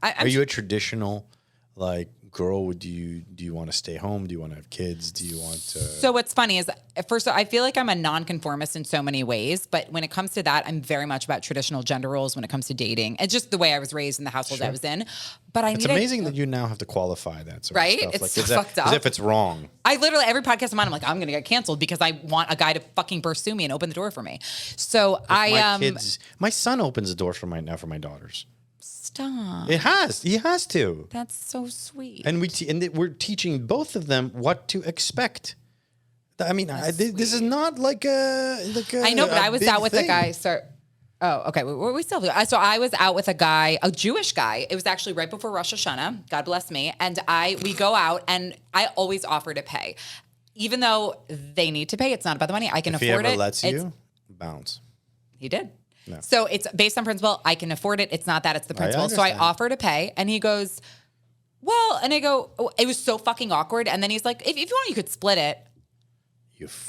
Are you a traditional like girl? Do you want to stay home? Do you want to have kids? Do you want to? So what's funny is, first of all, I feel like I'm a nonconformist in so many ways, but when it comes to that, I'm very much about traditional gender roles when it comes to dating. It's just the way I was raised in the household I was in. But it's amazing that you now have to qualify that sort right? of stuff. It's so fucked up. As if it's wrong. I literally, every podcast I'm on, I'm like, I'm going to get canceled because I want a guy to fucking pursue me and open the door for me. So my son opens the door for my daughters. Stop. He has to. That's so sweet. And we're teaching both of them what to expect. I mean, this is not like a. I know, but I was out with a guy. Oh, okay. We still do. So I was out with a guy, a Jewish guy. It was actually right before Rosh Hashanah. God bless me. And we go out, and I always offer to pay, even though they need to pay. It's not about the money. I can afford it. If he ever lets you, bounce. He did. No. So it's based on principle. I can afford it. It's not that. It's the principle. So I offer to pay, and he goes, well, and I go, oh, it was so fucking awkward. And then he's like, if you want, you could split it.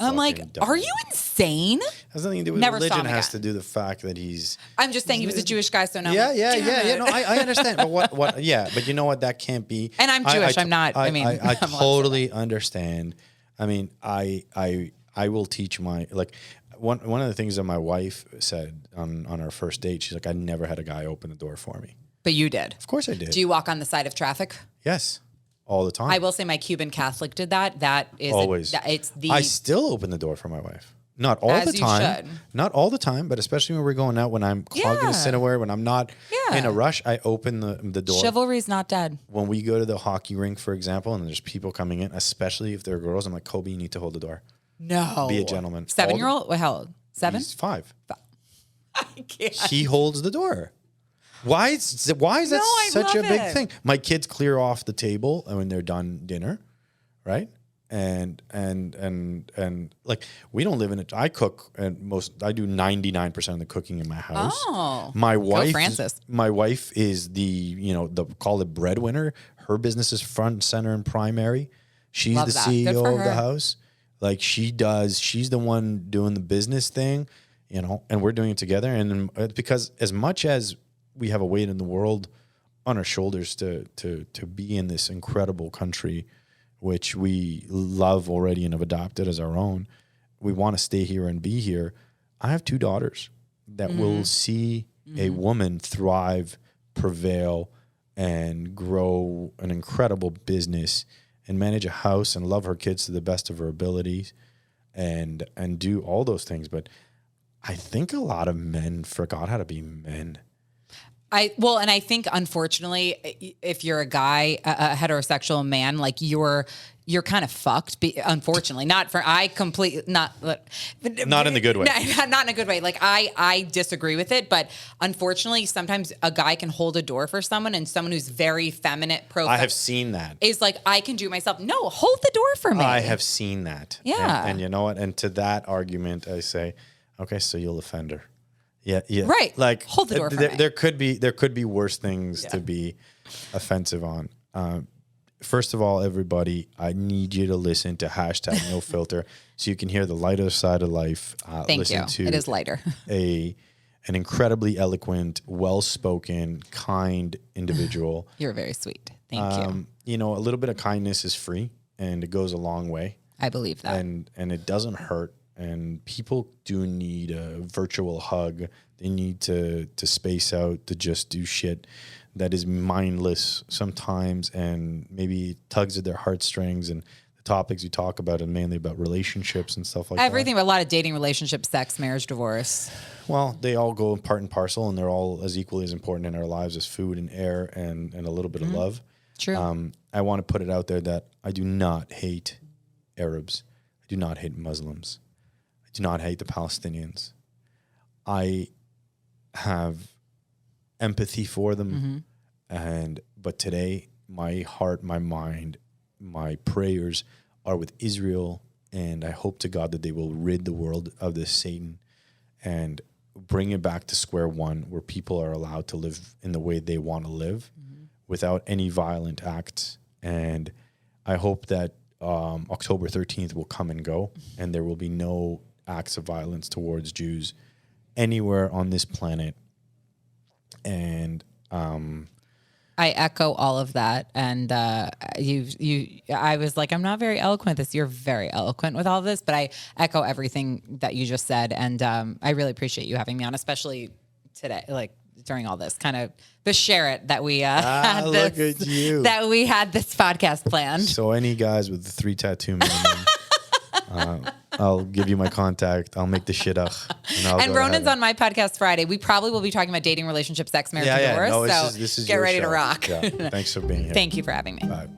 I'm like, are you insane? Has nothing to do with religion. Has to do the fact that he's. I'm just saying he was a Jewish guy, so no. Yeah. No, I understand, but what? Yeah, but you know what? That can't be. And I'm Jewish. I'm not. I totally understand. I mean, I will teach my like. One of the things that my wife said on our first date, she's like, I never had a guy open the door for me. But you did. Of course I did. Do you walk on the side of traffic? Yes. All the time. I will say my Cuban Catholic did that. That is always. I still open the door for my wife. Not all As the you time. should. Not all the time, but especially when we're going out, when I'm clogging a Cinewear, when I'm not in a rush, I open the door. Chivalry's not dead. When we go to the hockey rink, for example, and there's people coming in, especially if they're girls, I'm like, Kobe, you need to hold the door. No. Be a gentleman. 7-year-old? What, how old? 7? He's 5. I can't. He holds the door. Why is that I such a love big it. thing? My kids clear off the table when they're done dinner, right? And like we don't live in it. I cook and I do 99% of the cooking in my house. Oh, my wife, Francis. My wife is call it breadwinner. Her business is front, center, and primary. She's Love the that. Good CEO for of the her. house. Like she's the one doing the business thing, and we're doing it together. And because as much as we have a weight in the world on our shoulders to be in this incredible country, which we love already and have adopted as our own, we want to stay here and be here. I have 2 daughters that will see a woman thrive, prevail, and grow an incredible business and manage a house and love her kids to the best of her abilities and do all those things. But I think a lot of men forgot how to be men. And I think unfortunately, if you're a guy, a heterosexual man, like you're kind of fucked. Unfortunately, not in the good way. Not in a good way. Like I disagree with it, but unfortunately, sometimes a guy can hold a door for someone, and someone who's very feminine, I have seen that. is like, I can do it myself. No, hold the door for me. I have seen that. Yeah. And you know what? And to that argument, I say, okay, so you'll offend her. Yeah. Right. Like hold the door for me. There could be worse things to be offensive on. First of all, everybody, I need you to listen to #NoFilter so you can hear the lighter side of life. Thank you. It is lighter. an incredibly eloquent, well-spoken, kind individual. You're very sweet. Thank you. A little bit of kindness is free, and it goes a long way. I believe that. And it doesn't hurt. And people do need a virtual hug. They need to space out, to just do shit that is mindless sometimes, and maybe tugs at their heartstrings. And the topics you talk about are mainly about relationships and stuff like Everything, but a lot of dating, relationship, sex, marriage, divorce. Well, they all go part and parcel, and they're all as equally as important in our lives as food and air and a little bit of love. True. I want to put it out there that I do not hate Arabs. I do not hate Muslims. I do not hate the Palestinians. I have empathy for them. But today, my heart, my mind, my prayers are with Israel, and I hope to God that they will rid the world of this Satan and bring it back to square one, where people are allowed to live in the way they want to live without any violent acts. And I hope that October 13th will come and go, and there will be no acts of violence towards Jews anywhere on this planet. And I echo all of that. And I was like, I'm not very eloquent this. You're very eloquent with all of this, but I echo everything that you just said. And I really appreciate you having me on, especially today, like during all this kind of the share it that we had look at you. that we had this podcast planned. So any guys with the 3 tattoo minimum, I'll give you my contact. I'll make the shit up. And Ronan's on my podcast Friday. We probably will be talking about dating, relationship, sex, marriage, and divorce. No, so this is get your ready show. to rock. Yeah. Thanks for being here. Thank you for having me. Bye.